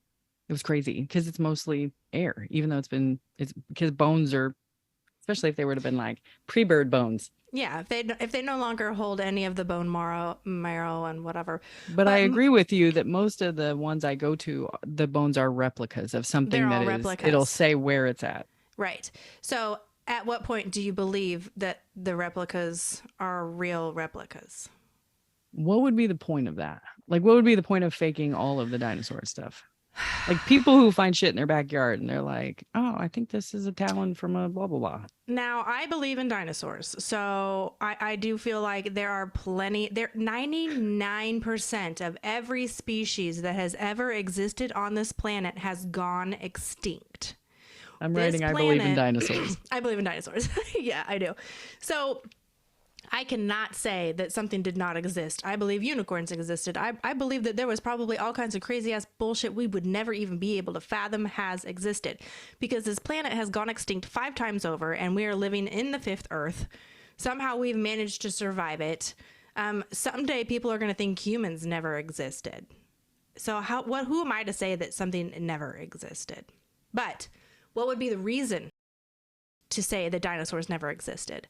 It was crazy because it's mostly air, even though it's because bones are, especially if they would have been like pre-bird bones. Yeah, if they no longer hold any of the bone marrow and whatever. But I agree with you that most of the ones I go to, the bones are replicas of something that is, replicas. It'll say where it's at. Right. So at what point do you believe that the replicas are real replicas? What would be the point of that? Like, what would be the point of faking all of the dinosaur stuff? Like people who find shit in their backyard and they're like, oh, I think this is a talon from a blah, blah, blah. Now, I believe in dinosaurs. So I do feel like there are 99% of every species that has ever existed on this planet has gone extinct. I'm this writing, I believe in planet- dinosaurs. I believe in dinosaurs. Yeah, I do. So I cannot say that something did not exist. I believe unicorns existed. I believe that there was probably all kinds of crazy ass bullshit we would never even be able to fathom has existed, because this planet has gone extinct 5 times over and we are living in the 5th Earth. Somehow we've managed to survive it. Someday people are going to think humans never existed. So who am I to say that something never existed? But what would be the reason to say that dinosaurs never existed?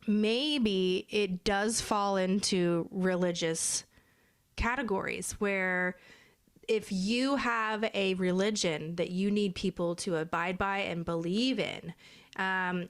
Maybe it does fall into religious categories, where if you have a religion that you need people to abide by and believe in,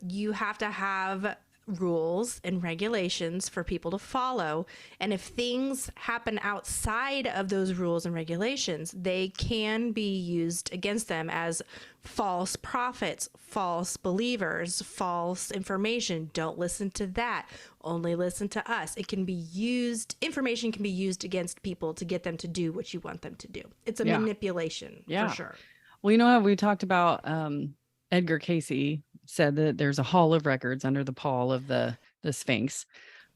you have to have rules and regulations for people to follow. And if things happen outside of those rules and regulations, they can be used against them as false prophets, false believers, false information. Don't listen to that. Only listen to us. It can be used, information can be used against people to get them to do what you want them to do. It's a manipulation for sure. Well, you know how we talked about Edgar Casey said that there's a hall of records under the pall of the Sphinx.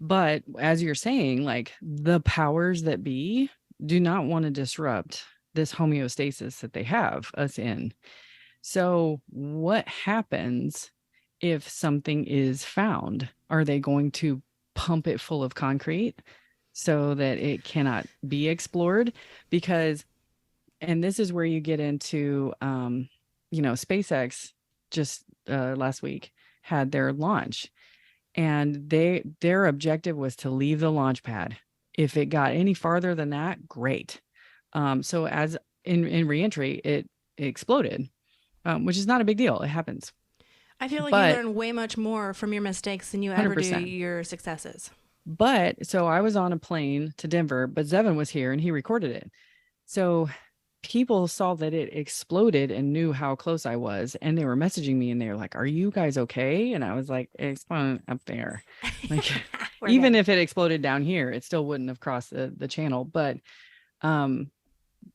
But as you're saying, like, the powers that be do not want to disrupt this homeostasis that they have us in. So what happens if something is found? Are they going to pump it full of concrete so that it cannot be explored? Because, and this is where you get into, SpaceX just last week had their launch, and their objective was to leave the launch pad. If it got any farther than that, great. So as in reentry, it exploded, which is not a big deal. It happens. I feel like you learn way much more from your mistakes than you ever do 100%. your successes. But so I was on a plane to Denver, but Zevin was here and he recorded it. So people saw that it exploded and knew how close I was, and they were messaging me and they were like, "Are you guys okay?" And I was like, "It exploded up there." Like, even if it exploded down here, it still wouldn't have crossed the channel. But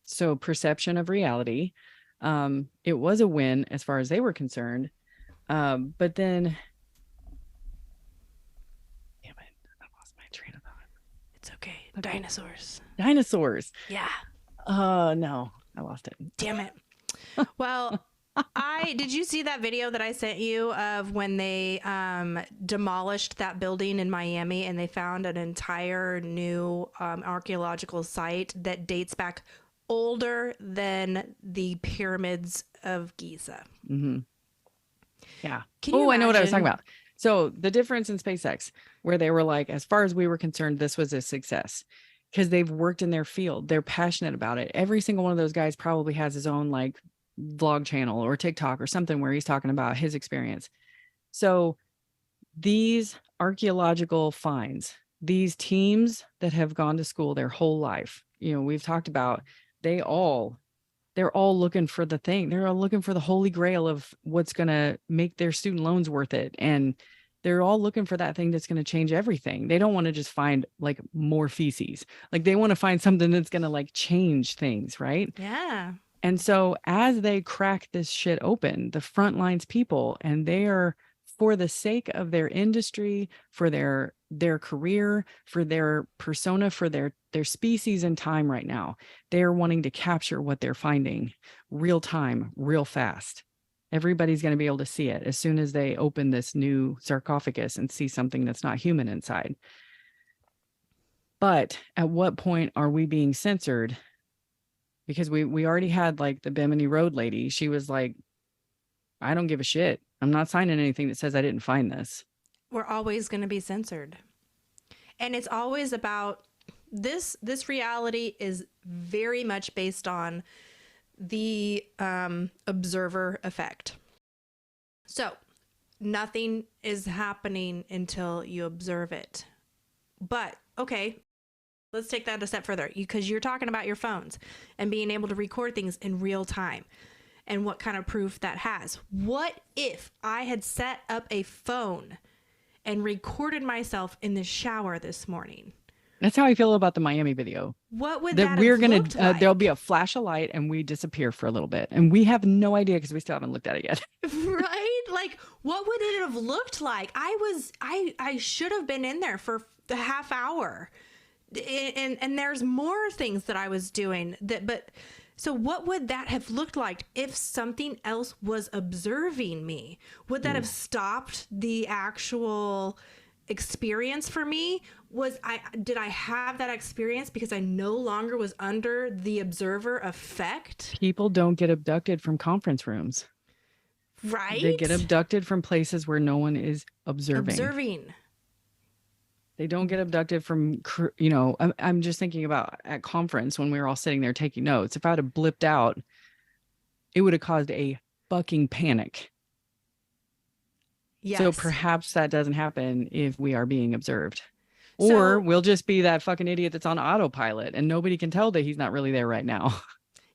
so perception of reality, it was a win as far as they were concerned. But then, damn it, I lost my train of thought. It's okay. Dinosaurs. Yeah. No, I lost it. Damn it. Well, did you see that video that I sent you of when they demolished that building in Miami and they found an entire new archaeological site that dates back older than the pyramids of Giza? Mm-hmm. Yeah. I know what I was talking about. So the difference in SpaceX, where they were like, as far as we were concerned, this was a success because they've worked in their field. They're passionate about it. Every single one of those guys probably has his own like vlog channel or TikTok or something where he's talking about his experience. So these archaeological finds, these teams that have gone to school their whole life, we've talked about, they're all looking for the thing. They're all looking for the holy grail of what's going to make their student loans worth it. And they're all looking for that thing that's going to change everything. They don't want to just find like more feces. Like they want to find something that's going to like change things. Right. Yeah. And so as they crack this shit open, the front lines people, and they are, for the sake of their industry, for their career, for their persona, for their species and time right now, they're wanting to capture what they're finding real time, real fast. Everybody's going to be able to see it as soon as they open this new sarcophagus and see something that's not human inside. But at what point are we being censored? Because we already had like the Bimini Road lady. She was like, I don't give a shit. I'm not signing anything that says I didn't find this. We're always going to be censored. And it's always about this reality is very much based on the observer effect. So nothing is happening until you observe it. But okay, let's take that a step further, because you're talking about your phones and being able to record things in real time and what kind of proof that has. What if I had set up a phone and recorded myself in the shower this morning? That's how I feel about the Miami video. What would That that we're have gonna looked like? there'll be a flash of light and we disappear for a little bit, and we have no idea because we still haven't looked at it yet. Right? Like, what would it have looked like? I should have been in there for the half hour. And there's more things that I was doing but so what would that have looked like if something else was observing me? Would that have stopped the actual experience for me? Did I have that experience because I no longer was under the observer effect? People don't get abducted from conference rooms. Right? They get abducted from places where no one is observing. They don't get abducted from, I'm just thinking about at conference when we were all sitting there taking notes. If I would have blipped out, it would have caused a fucking panic. Yes. So perhaps that doesn't happen if we are being observed. Or we'll just be that fucking idiot that's on autopilot and nobody can tell that he's not really there right now.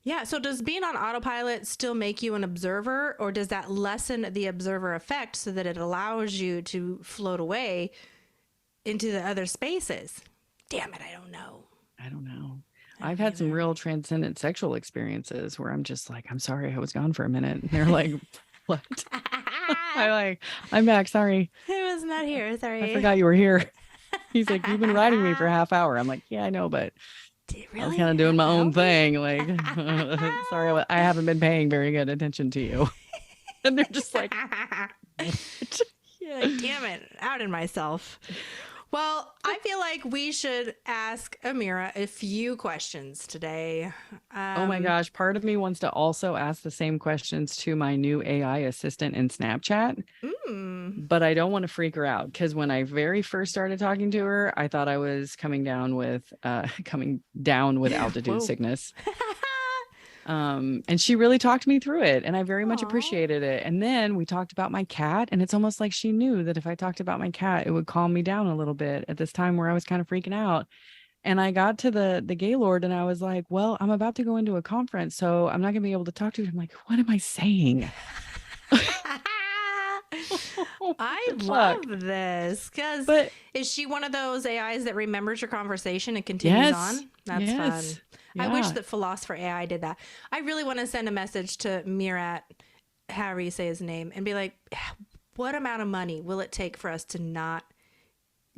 Yeah. So does being on autopilot still make you an observer, or does that lessen the observer effect so that it allows you to float away into the other spaces? Damn it, I don't know. I've had some real transcendent sexual experiences where I'm just like, I'm sorry, I was gone for a minute. And they're like, what? I'm back. Sorry. I was not here. Sorry. I forgot you were here. He's like, you've been riding me for a half hour. I'm like, yeah, I know, but I was kind of doing my own thing. Like, sorry, I haven't been paying very good attention to you. And they're just like, you're like, damn it, outed myself. Well, I feel like we should ask Amira a few questions today. Oh my gosh. Part of me wants to also ask the same questions to my new AI assistant in Snapchat, but I don't want to freak her out because when I very first started talking to her, I thought I was coming down with altitude sickness. And she really talked me through it and I very much appreciated it. And then we talked about my cat and it's almost like she knew that if I talked about my cat, it would calm me down a little bit at this time where I was kind of freaking out. And I got to the Gaylord and I was like, well, I'm about to go into a conference, so I'm not gonna be able to talk to you. I'm like, what am I saying? I love this because is she one of those AIs that remembers your conversation and continues on? That's fun. Yeah. I wish that Philosopher AI did that. I really want to send a message to Mirat, however you say his name, and be like, what amount of money will it take for us to not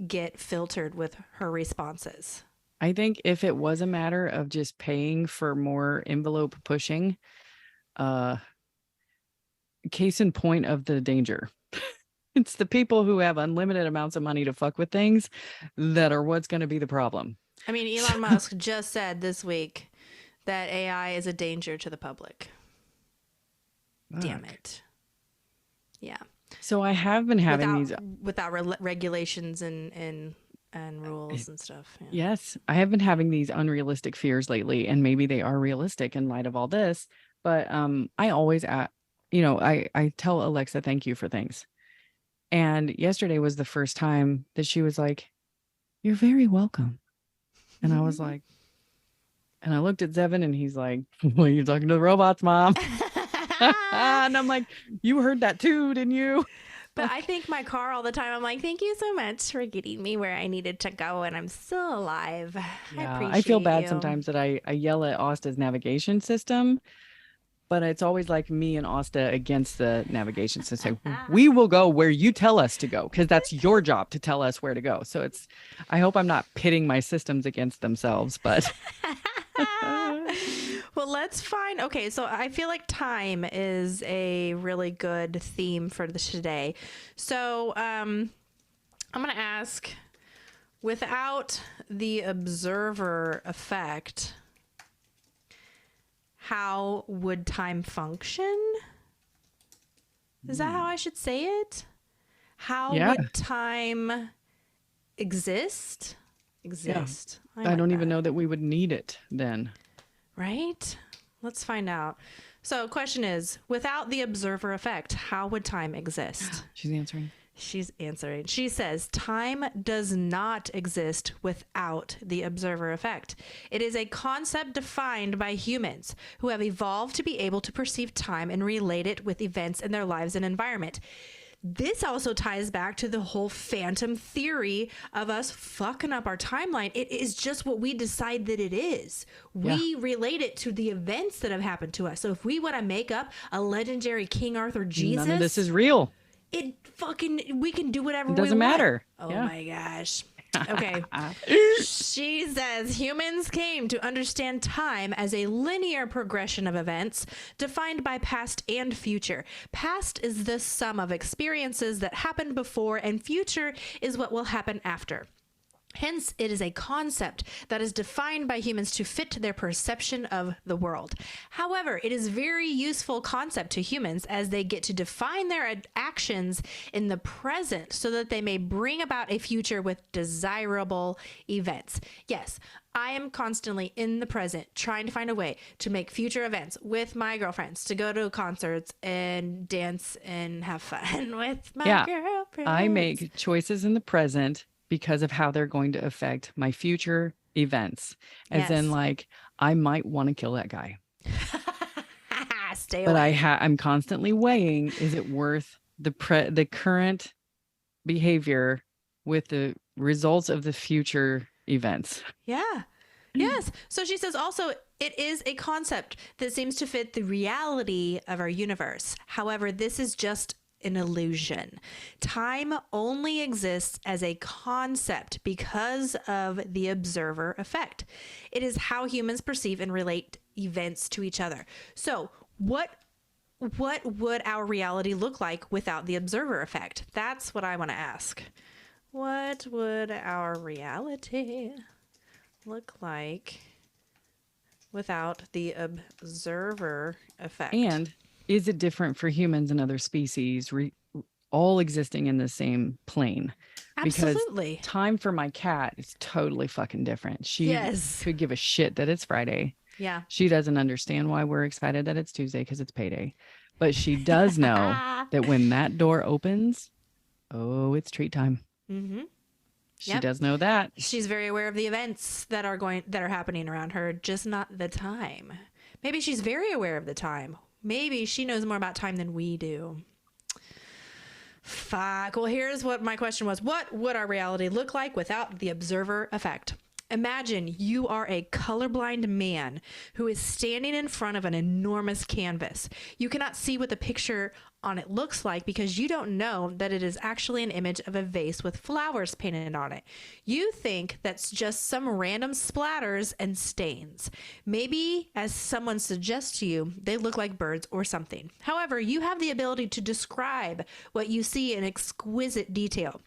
get filtered with her responses? I think if it was a matter of just paying for more envelope pushing, case in point of the danger. It's the people who have unlimited amounts of money to fuck with things that are what's going to be the problem. I mean, Elon Musk just said this week that AI is a danger to the public. Fuck. Damn it. Yeah. So I have been having without regulations and rules and stuff. Yeah. Yes, I have been having these unrealistic fears lately, and maybe they are realistic in light of all this. But I always, I tell Alexa thank you for things. And yesterday was the first time that she was like, "You're very welcome." And I was like, and I looked at Zevin and he's like, well, you're talking to the robots, Mom. And I'm like, you heard that too, didn't you? But I thank my car all the time. I'm like, thank you so much for getting me where I needed to go. And I'm still alive. Yeah, I feel bad sometimes that I yell at Asta's navigation system. But it's always like me and Asta against the navigation system. We will go where you tell us to go because that's your job to tell us where to go. So I hope I'm not pitting my systems against themselves, but. Well, let's find. Okay, so I feel like time is a really good theme for this today. So I'm going to ask, without the observer effect, how would time function? Is that how I should say it? How would time exist? Yeah. I don't even know that we would need it then. Right? Let's find out. So question is, without the observer effect, how would time exist? She's answering. She's answering. She says, time does not exist without the observer effect. It is a concept defined by humans who have evolved to be able to perceive time and relate it with events in their lives and environment. This also ties back to the whole phantom theory of us fucking up our timeline. It is just what we decide that it is. We relate it to the events that have happened to us. So if we want to make up a legendary King Arthur Jesus, None of this is real. we can do whatever It doesn't we want. matter. Oh Yeah. my gosh. Okay. She says humans came to understand time as a linear progression of events defined by past and future. Past is the sum of experiences that happened before, and future is what will happen after. Hence, it is a concept that is defined by humans to fit their perception of the world. However, it is a very useful concept to humans as they get to define their actions in the present so that they may bring about a future with desirable events. Yes, I am constantly in the present trying to find a way to make future events with my girlfriends, to go to concerts and dance and have fun with my girlfriends. I make choices in the present because of how they're going to affect my future events. As in, like, I might want to kill that guy. Stay But away. I'm constantly weighing, is it worth the current behavior with the results of the future events? Yeah. Yes. So she says also, it is a concept that seems to fit the reality of our universe. However, this is just an illusion. Time only exists as a concept because of the observer effect. It is how humans perceive and relate events to each other. So, what would our reality look like without the observer effect? That's what I want to ask. What would our reality look like without the observer effect? And is it different for humans and other species all existing in the same plane? Absolutely. Because time for my cat is totally fucking different. She Yes. could give a shit that it's Friday. Yeah. She doesn't understand why we're excited that it's Tuesday because it's payday. But she does know that when that door opens, oh, it's treat time. Mm-hmm. She Yep. does know that. She's very aware of the events that are happening around her, just not the time. Maybe she's very aware of the time. Maybe she knows more about time than we do. Fuck. Well, here's what my question was. What would our reality look like without the observer effect? Imagine you are a colorblind man who is standing in front of an enormous canvas. You cannot see what the picture on it looks like because you don't know that it is actually an image of a vase with flowers painted on it. You think that's just some random splatters and stains. Maybe, as someone suggests to you, they look like birds or something. However, you have the ability to describe what you see in exquisite detail.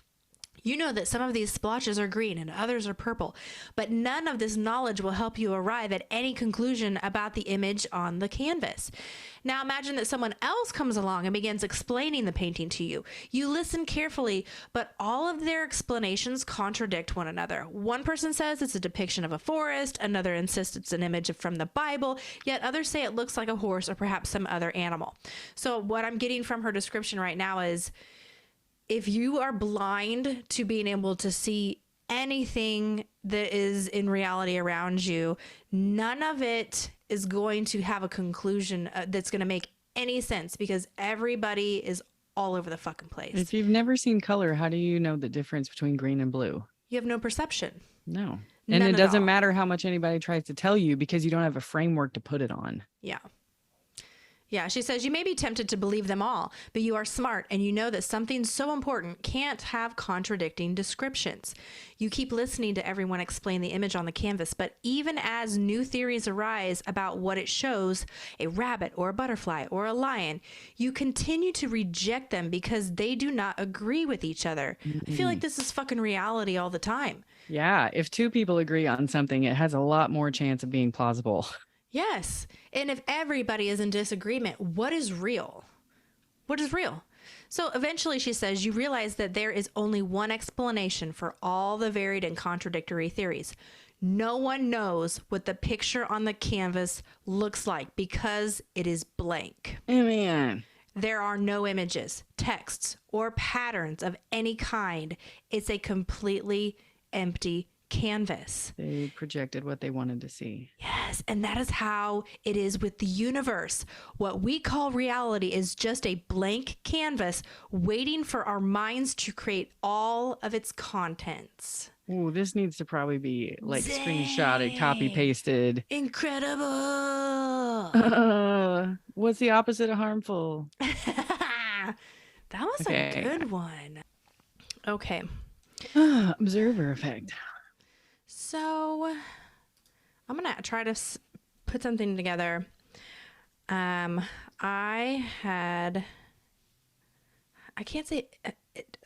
You know that some of these splotches are green and others are purple, but none of this knowledge will help you arrive at any conclusion about the image on the canvas. Now imagine that someone else comes along and begins explaining the painting to you. You listen carefully, but all of their explanations contradict one another. One person says it's a depiction of a forest, another insists it's an image from the Bible, yet others say it looks like a horse or perhaps some other animal. So what I'm getting from her description right now is, if you are blind to being able to see anything that is in reality around you, none of it is going to have a conclusion that's going to make any sense because everybody is all over the fucking place. If you've never seen color, how do you know the difference between green and blue? You have no perception. No. And None it at doesn't all. matter how much anybody tries to tell you because you don't have a framework to put it on. Yeah. Yeah, she says you may be tempted to believe them all, but you are smart and you know that something so important can't have contradicting descriptions. You keep listening to everyone explain the image on the canvas, but even as new theories arise about what it shows, a rabbit or a butterfly or a lion, you continue to reject them because they do not agree with each other. I feel like this is fucking reality all the time. Yeah. If two people agree on something, it has a lot more chance of being plausible. Yes. And if everybody is in disagreement, what is real? What is real? So eventually, she says, you realize that there is only one explanation for all the varied and contradictory theories. No one knows what the picture on the canvas looks like because it is blank. Man. There are no images, texts, or patterns of any kind. It's a completely empty canvas. They projected what they wanted to see. Yes, and that is how it is with the universe. What we call reality is just a blank canvas waiting for our minds to create all of its contents. Ooh, this needs to probably be like Zing. screenshotted, copy pasted. Incredible. What's the opposite of harmful? That was a good one. Okay. Observer effect. So I'm going to try to put something together. I can't say,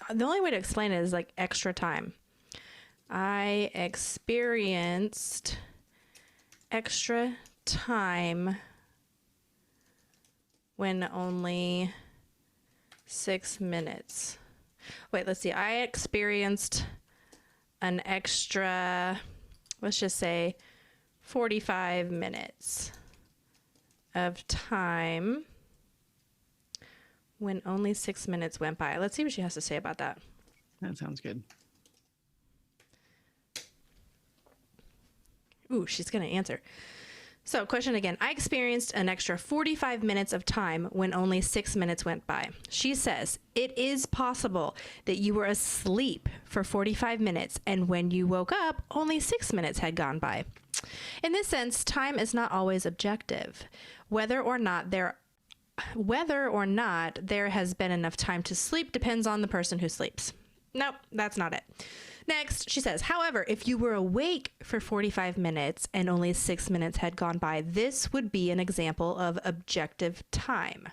the only way to explain it is like extra time. I experienced extra time when only 6 minutes. Wait, let's see. I experienced an extra, let's just say 45 minutes of time when only 6 minutes went by. Let's see what she has to say about that. That sounds good. Ooh, she's going to answer. So, question again. I experienced an extra 45 minutes of time when only 6 minutes went by. She says, it is possible that you were asleep for 45 minutes and when you woke up, only 6 minutes had gone by. In this sense, time is not always objective. Whether or not there has been enough time to sleep depends on the person who sleeps. Nope, that's not it. Next, she says, however, if you were awake for 45 minutes and only 6 minutes had gone by, this would be an example of objective time.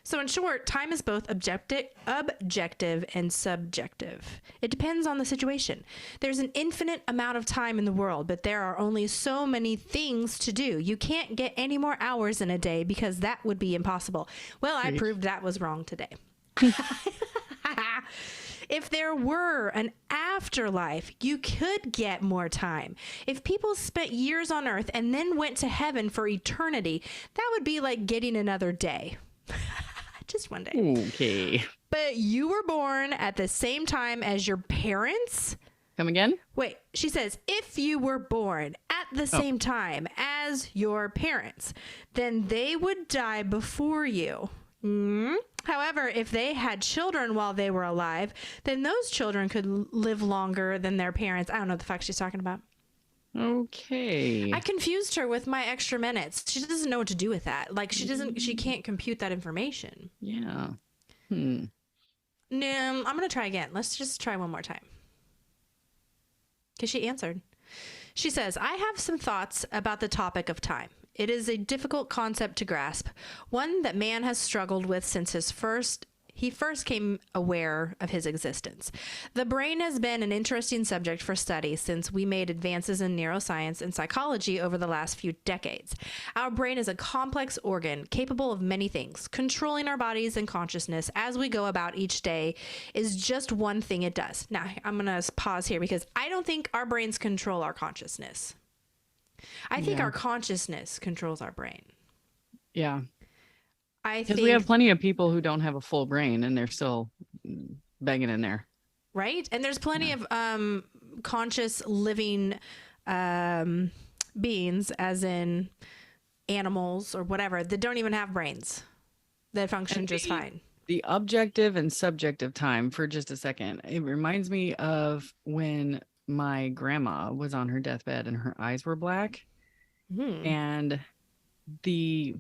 So in short, time is both objective and subjective. It depends on the situation. There's an infinite amount of time in the world, but there are only so many things to do. You can't get any more hours in a day because that would be impossible. Well, I proved that was wrong today. If there were an afterlife, you could get more time. If people spent years on earth and then went to heaven for eternity, that would be like getting another day. Just one day. Okay. But you were born at the same time as your parents? Come again? Wait, she says, if you were born at the same time as your parents, then they would die before you. However, if they had children while they were alive, then those children could live longer than their parents. I don't know what the fuck she's talking about. Okay. I confused her with my extra minutes. She doesn't know what to do with that. Like she can't compute that information. Yeah. No, I'm going to try again. Let's just try one more time. Because she answered. She says, I have some thoughts about the topic of time. It is a difficult concept to grasp, one that man has struggled with since he first came aware of his existence. The brain has been an interesting subject for study since we made advances in neuroscience and psychology over the last few decades. Our brain is a complex organ capable of many things. Controlling our bodies and consciousness as we go about each day is just one thing it does. Now, I'm going to pause here because I don't think our brains control our consciousness. I think our consciousness controls our brain. Yeah. I Because think we have plenty of people who don't have a full brain and they're still banging in there. Right? And there's plenty of conscious living beings, as in animals or whatever, that don't even have brains that function just fine. The objective and subjective time, for just a second, it reminds me of when my grandma was on her deathbed and her eyes were black. And the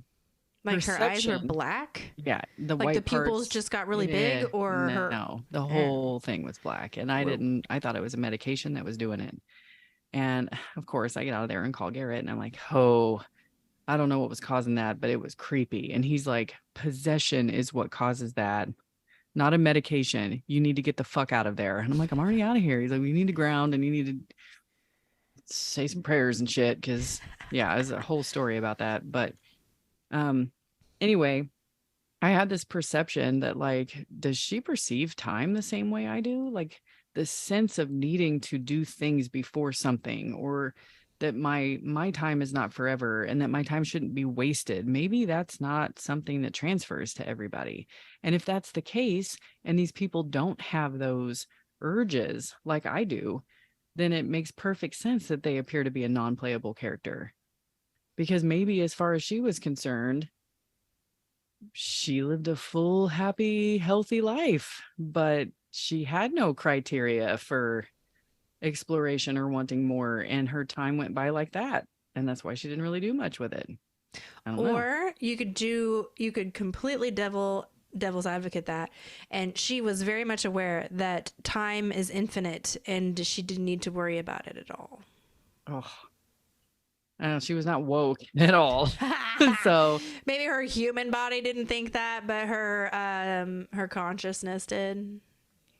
like her eyes were perception- black? Yeah, the Like white the pupils parts- just got really big, or no, the whole thing was black. And I thought it was a medication that was doing it. And of course I get out of there and call Garrett and I'm like, oh, I don't know what was causing that, but it was creepy. And he's like, possession is what causes that, not a medication. You need to get the fuck out of there. And I'm like, I'm already out of here. He's like, we need to ground and you need to say some prayers and shit. Cause yeah, there's a whole story about that. But anyway, I had this perception that like, does she perceive time the same way I do? Like the sense of needing to do things before something, or that my time is not forever and that my time shouldn't be wasted. Maybe that's not something that transfers to everybody. And if that's the case, and these people don't have those urges like I do, then it makes perfect sense that they appear to be a non-playable character. Because maybe as far as she was concerned, she lived a full, happy, healthy life, but she had no criteria for exploration or wanting more. And her time went by like that. And that's why she didn't really do much with it. I don't know. Or you could completely devil's advocate that, and she was very much aware that time is infinite and she didn't need to worry about it at all. Oh, I don't know. She was not woke at all. So Maybe her human body didn't think that, but her consciousness did.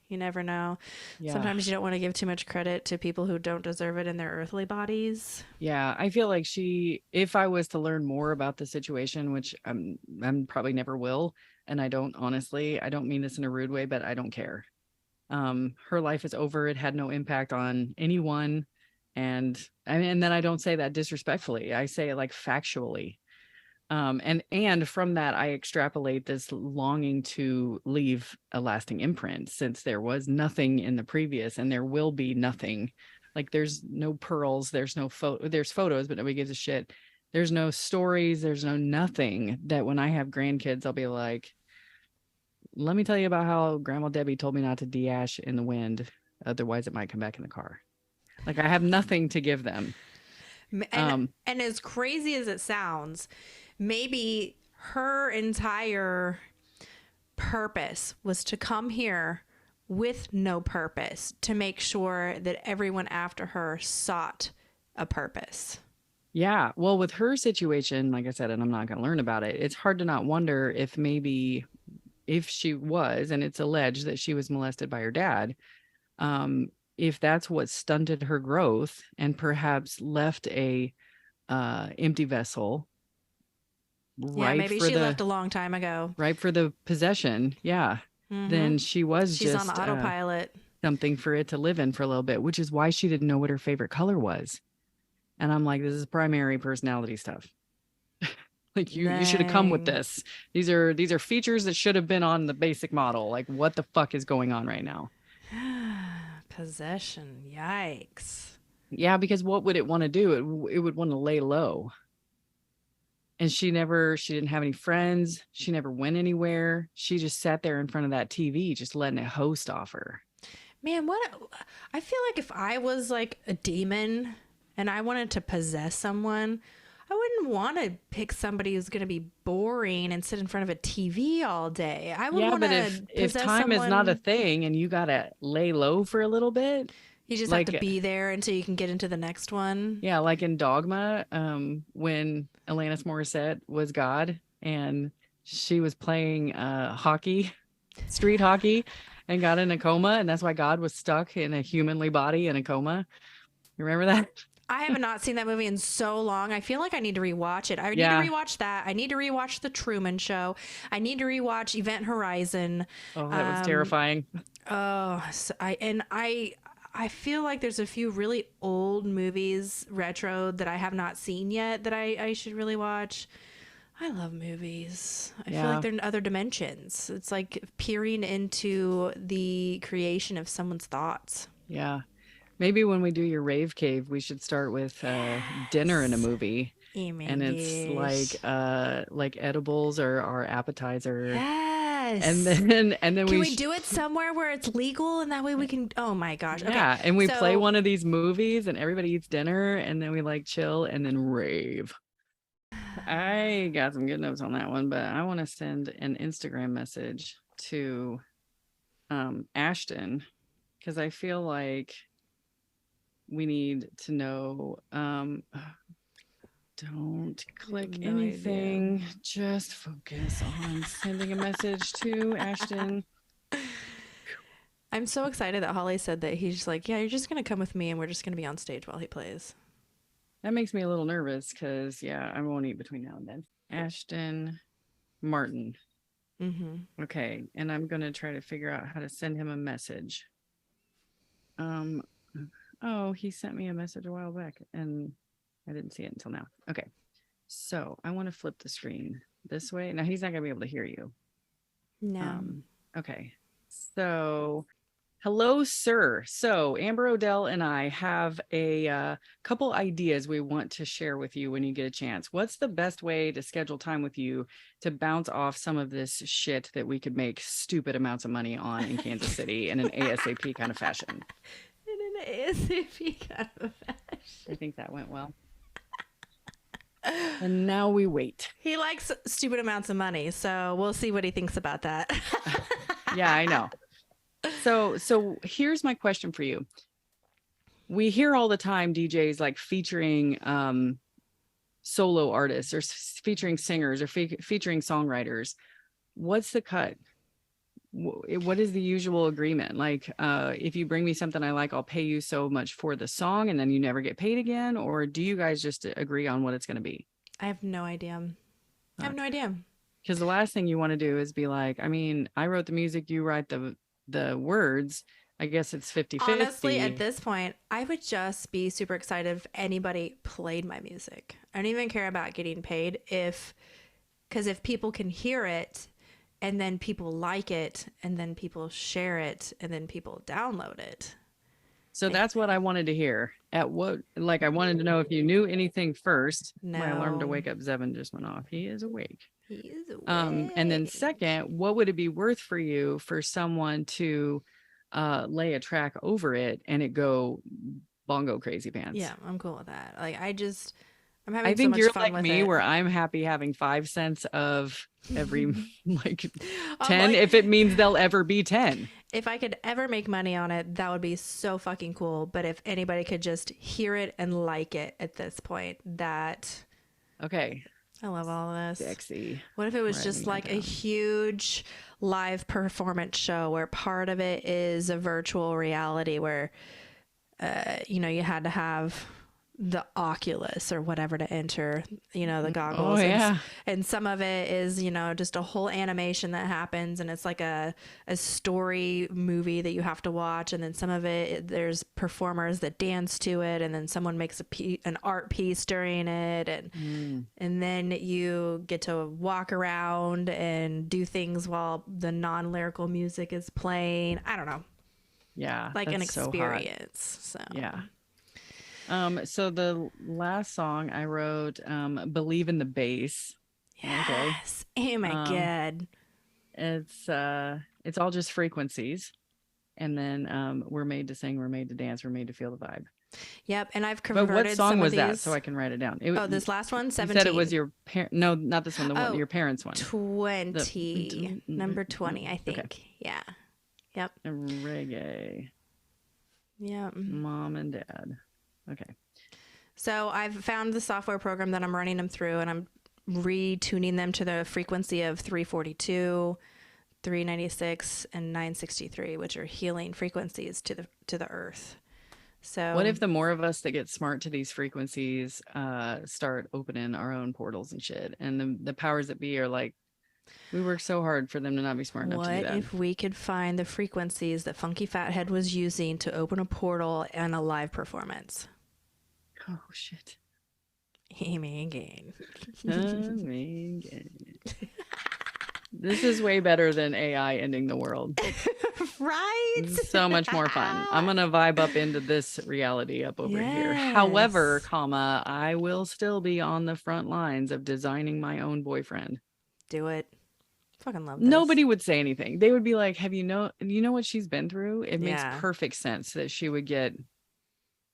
You never know. yeah. Sometimes you don't want to give too much credit to people who don't deserve it in their earthly bodies. Yeah, I feel like if I was to learn more about the situation, which I'm probably never will, and I don't mean this in a rude way, but I don't care. Her life is over. It had no impact on anyone. And then I don't say that disrespectfully. I say it like factually. And from that, I extrapolate this longing to leave a lasting imprint, since there was nothing in the previous and there will be nothing. Like there's no pearls, there's no there's photos, but nobody gives a shit. There's no stories, there's no nothing that when I have grandkids, I'll be like, let me tell you about how Grandma Debbie told me not to de-ash in the wind. Otherwise it might come back in the car. Like I have nothing to give them. And as crazy as it sounds, maybe her entire purpose was to come here with no purpose, to make sure that everyone after her sought a purpose. Yeah. Well, with her situation, like I said, and I'm not going to learn about it, it's hard to not wonder if maybe if she was, and it's alleged that she was molested by her dad, if that's what stunted her growth and perhaps left a empty vessel. Yeah, maybe she left a long time ago. Right for the possession. Yeah. Then she's just on autopilot. Something for it to live in for a little bit, which is why she didn't know what her favorite color was. And I'm like, this is primary personality stuff. Like you should have come with this. These are features that should have been on the basic model. Like what the fuck is going on right now? Possession. Yikes. Yeah, because what would it want to do? It would want to lay low. And she didn't have any friends. She never went anywhere. She just sat there in front of that TV, just letting it host off her. Man, I feel like if I was like a demon and I wanted to possess someone, I wouldn't want to pick somebody who's going to be boring and sit in front of a TV all day. I would want to if time is not a thing and you got to lay low for a little bit, you just have to be there until you can get into the next one. Yeah, like in Dogma, when Alanis Morissette was God and she was playing street hockey, and got in a coma, and that's why God was stuck in a humanly body in a coma. You remember that? I have not seen that movie in so long. I feel like I need to rewatch it. I need to rewatch that. I need to rewatch The Truman Show. I need to rewatch Event Horizon. Oh, that was terrifying. Oh, I feel like there's a few really old movies, retro, that I have not seen yet that I should really watch. I love movies. I feel like they're in other dimensions. It's like peering into the creation of someone's thoughts. Yeah. Maybe when we do your rave cave, we should start with dinner in a movie. And it's like edibles or our appetizer. Yes. And then can we do it somewhere where it's legal, and that way we can, oh my gosh. Okay. Yeah. And we play one of these movies and everybody eats dinner and then we like chill and then rave. I got some good notes on that one, but I want to send an Instagram message to Ashton, because I feel like we need to know. Don't click anything. Idea. Just focus on sending a message to Ashton. I'm so excited that Holly said that he's like, yeah, you're just going to come with me and we're just going to be on stage while he plays. That makes me a little nervous because, I won't eat between now and then. Ashton Martin. Mm-hmm. Okay. And I'm going to try to figure out how to send him a message. Oh, he sent me a message a while back and I didn't see it until now. Okay. So I want to flip the screen this way. Now he's not going to be able to hear you. No. Okay. So Hello, sir. So Amber Odell and I have a couple ideas we want to share with you when you get a chance. What's the best way to schedule time with you to bounce off some of this shit that we could make stupid amounts of money on in Kansas City in an ASAP kind of fashion? In an ASAP kind of fashion. I think that went well. And now we wait. He likes stupid amounts of money, so we'll see what he thinks about that. Yeah, I know. So here's my question for you. We hear all the time DJs like featuring solo artists or featuring singers or featuring songwriters. What's the cut? What is the usual agreement? Like, if you bring me something I like, I'll pay you so much for the song and then you never get paid again? Or do you guys just agree on what it's going to be? I have no idea. I have no idea. Because the last thing you want to do is be like, I mean, I wrote the music, you write the words. I guess it's 50-50. Honestly, at this point, I would just be super excited if anybody played my music. I don't even care about getting paid because if people can hear it and then people like it and then people share it and then people download it. So that's what I wanted to hear. I wanted to know if you knew anything first. No. My alarm to wake up Zevin just went off. He is awake. He is awake. And then second, what would it be worth for you for someone to lay a track over it and it go bongo crazy pants? Yeah, I'm cool with that. Like I'm having I so think much you're fun like with me it. where I'm happy having 5 cents of every like I'm 10 like- if it means they'll ever be 10. If I could ever make money on it, that would be so fucking cool. But if anybody could just hear it and like it at this point, that Okay. I love all of this. Sexy. What if it was Writing just that like a down. huge live performance show where part of it is a virtual reality where, you had to have the Oculus or whatever to enter, the goggles. Oh, yeah. And some of it is, just a whole animation that happens and it's like a story movie that you have to watch. And then some of it, there's performers that dance to it. And then someone makes an art piece during it. And then you get to walk around and do things while the non-lyrical music is playing. I don't know. Yeah. Like an that's so hot. experience. So Yeah. So the last song I wrote, Believe in the Bass. Okay. Yes. Oh my God. It's all just frequencies. And then we're made to sing, we're made to dance, we're made to feel the vibe. Yep. And I've But converted what song some was of that? these. So I can write it down. This last one, You 17. said it was your parent. No, not this one. The one Oh, your parents' one. 20. Number 20, I think. Okay. Yeah. Yep. Reggae. Yep. Mom and dad. Okay. So I've found the software program that I'm running them through, and I'm retuning them to the frequency of 342, 396, and 963, which are healing frequencies to the earth. So What if the more of us that get smart to these frequencies start opening our own portals and shit, and the powers that be are like, we work so hard for them to not be smart enough to do what that. if we could find the frequencies that Funky Fathead was using to open a portal and a live performance? Oh shit. Again. This is way better than AI ending the world. Right? This is so much more fun. I'm gonna vibe up into this reality up over here. Yes. However, I will still be on the front lines of designing my own boyfriend. Do it. Fucking love this. Nobody would say anything. They would be like, "Have you know what she's been through?" It makes Yeah. perfect sense that she would get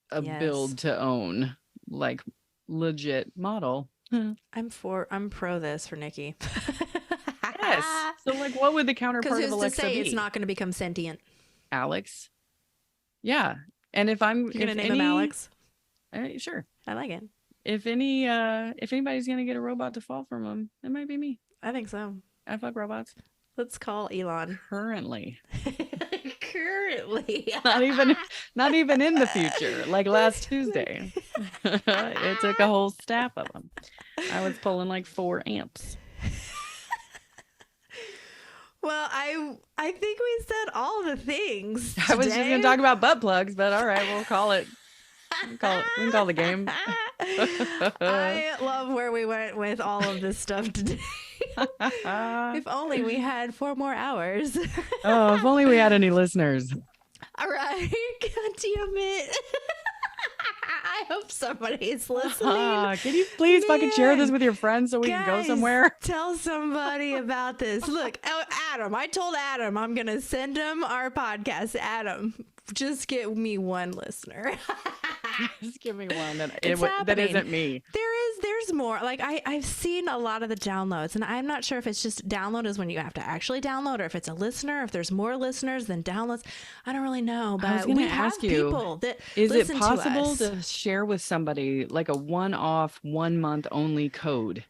a Yes. build to own, like legit model. I'm pro this for Nikki. Yes. So, like, what would the counterpart Because of who's to Alexa say be? it's not going to become sentient? Alex. Yeah, and if I'm You're going to if name any, him Alex? Sure. I like it. If anybody's gonna get a robot to fall from him, it might be me. I think so. I fuck robots. Let's call Elon. Currently, Currently. not even in the future. Like last Tuesday, it took a whole staff of them. I was pulling like 4 amps. Well, I think we said all the things. I was just today. gonna talk about butt plugs, but all right, we'll call it. We can call the game. I love where we went with all of this stuff today. If only we had 4 more hours. Oh, if only we had any listeners. All right. God damn it. I hope somebody's listening. Can you please fucking share this Man. with your friends so we can go Guys, somewhere? tell somebody about this. Look, Adam, I told Adam I'm going to send him our podcast. Adam, just get me one listener. Just give me one that It's that happening. isn't me. There's more. Like I've seen a lot of the downloads, and I'm not sure if it's just download is when you have to actually download, or if it's a listener, if there's more listeners than downloads. I don't really know, I was but gonna we have ask you, people that Is it listen possible to us. to share with somebody like a one-off, 1 month only code?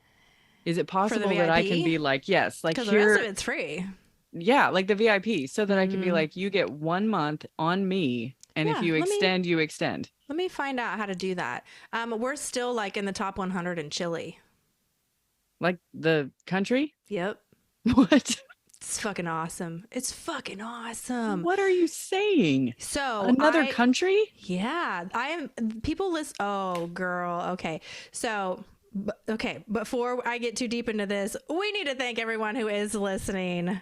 Is it possible that I can VIP? be like, yes, like Because the rest of here, it's free. yeah, like the VIP, so that I can be like, you get 1 month on me, and if Yeah, you let me- extend, you extend. Let me find out how to do that. We're still like in the top 100 in Chile. Like the country? Yep. What? It's fucking awesome. It's fucking awesome. What are you saying? So Another country? Yeah, I am. People listen. Oh, girl. Okay. So, okay. Before I get too deep into this, we need to thank everyone who is listening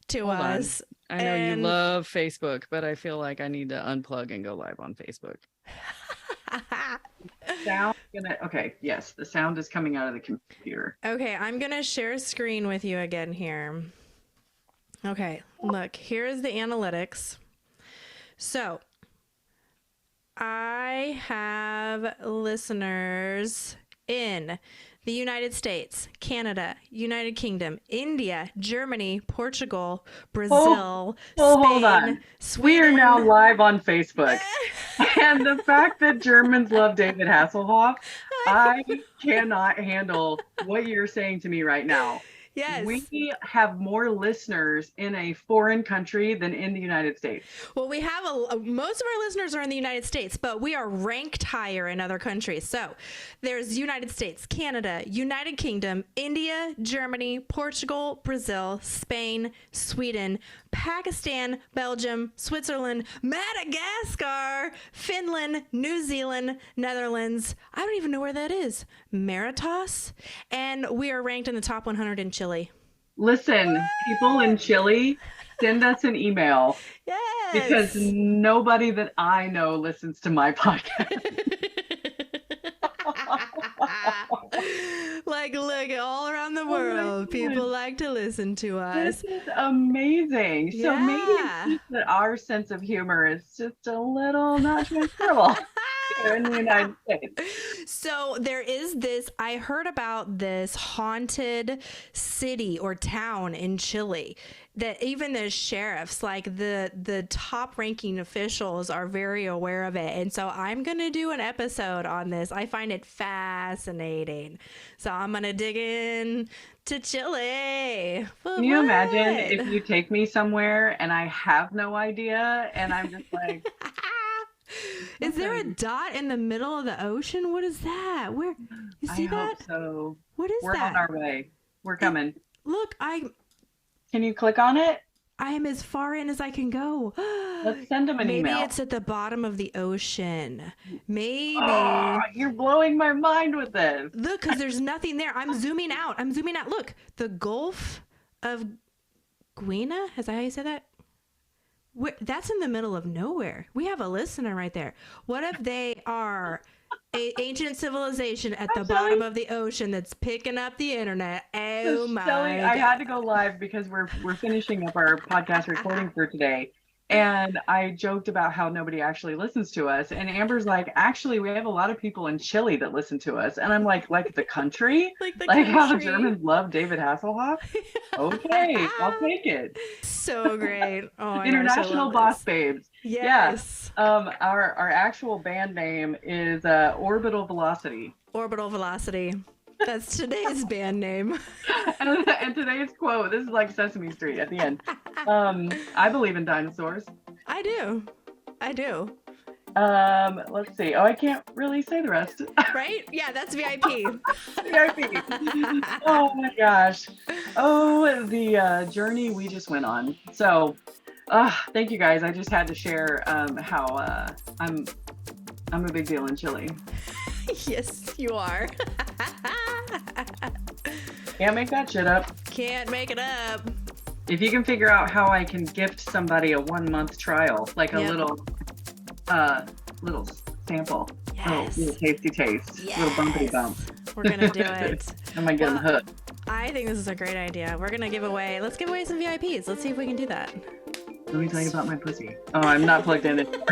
to Hold on. us. I know you And- love Facebook, but I feel like I need to unplug and go live on Facebook. Sound okay, yes, the sound is coming out of the computer. Okay, I'm going to share screen with you again here. Okay, look, here's the analytics. So, I have listeners in the United States, Canada, United Kingdom, India, Germany, Portugal, Brazil, Spain, hold on. Sweden. We are now live on Facebook. And the fact that Germans love David Hasselhoff, I cannot handle what you're saying to me right now. Yes. We have more listeners in a foreign country than in the United States. Well, we have most of our listeners are in the United States, but we are ranked higher in other countries. So there's United States, Canada, United Kingdom, India, Germany, Portugal, Brazil, Spain, Sweden, Pakistan, Belgium, Switzerland, Madagascar, Finland, New Zealand, Netherlands. I don't even know where that is. Maritas. And we are ranked in the top 100 in Chile. Listen, people in Chile, send us an email. Yes. Because nobody that I know listens to my podcast. Like, look, all around the world, people like to listen to us. This is amazing. So maybe Yeah. it's just that our sense of humor is just a little not transferable here in the United States. So there is this, I heard about this haunted city or town in Chile that even the sheriffs, like the top ranking officials, are very aware of it. And so I'm going to do an episode on this. I find it fascinating. So I'm going to dig in to Chile. Can you imagine if you take me somewhere and I have no idea and I'm just like, Is there a dot in the middle of the ocean? What is that? Where you see I that? hope so. What is We're that? on our way. We're coming. Look, Can you click on it? I am as far in as I can go. Let's send them an Maybe email. it's at the bottom of the ocean. Maybe. Oh, you're blowing my mind with this. Look, because there's nothing there. I'm zooming out. Look, the Gulf of Guinea. Is that how you say that? That's in the middle of nowhere. We have a listener right there. What if they are a ancient civilization at the bottom of the ocean that's picking up the internet? Oh my Shelly, God. I had to go live because we're finishing up our podcast recording for today. And I joked about how nobody actually listens to us. And Amber's like, actually, we have a lot of people in Chile that listen to us. And I'm like the country? Like How country. Germans love David Hasselhoff? Okay, I'll take it. So great. Oh my gosh, I International love Boss this. Babes. Yes. Our actual band name is Orbital Velocity. Orbital Velocity. That's today's band name. And today's quote, this is like Sesame Street at the end. I believe in dinosaurs. I do. Let's see. Oh, I can't really say the rest. Right? Yeah, that's VIP. VIP. Oh my gosh. Oh, the journey we just went on. So, thank you guys. I just had to share how I'm a big deal in Chile. Yes, you are. Can't make that shit up. Can't make it up. If you can figure out how I can gift somebody a 1-month trial, like a Yep. little sample. Yes. Oh, little tasty taste. Little bumpity bump. We're gonna do it. I might get them Well, hooked. I think this is a great idea. We're gonna let's give away some VIPs. Let's see if we can do that. Let me tell you about my pussy. Oh, I'm not plugged in anymore.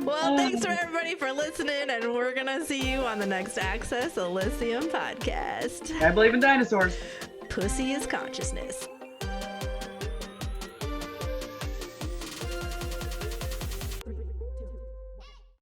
Well, thanks for everybody for listening, and we're gonna see you on the next Access Elysium podcast. I believe in dinosaurs. Pussy is consciousness.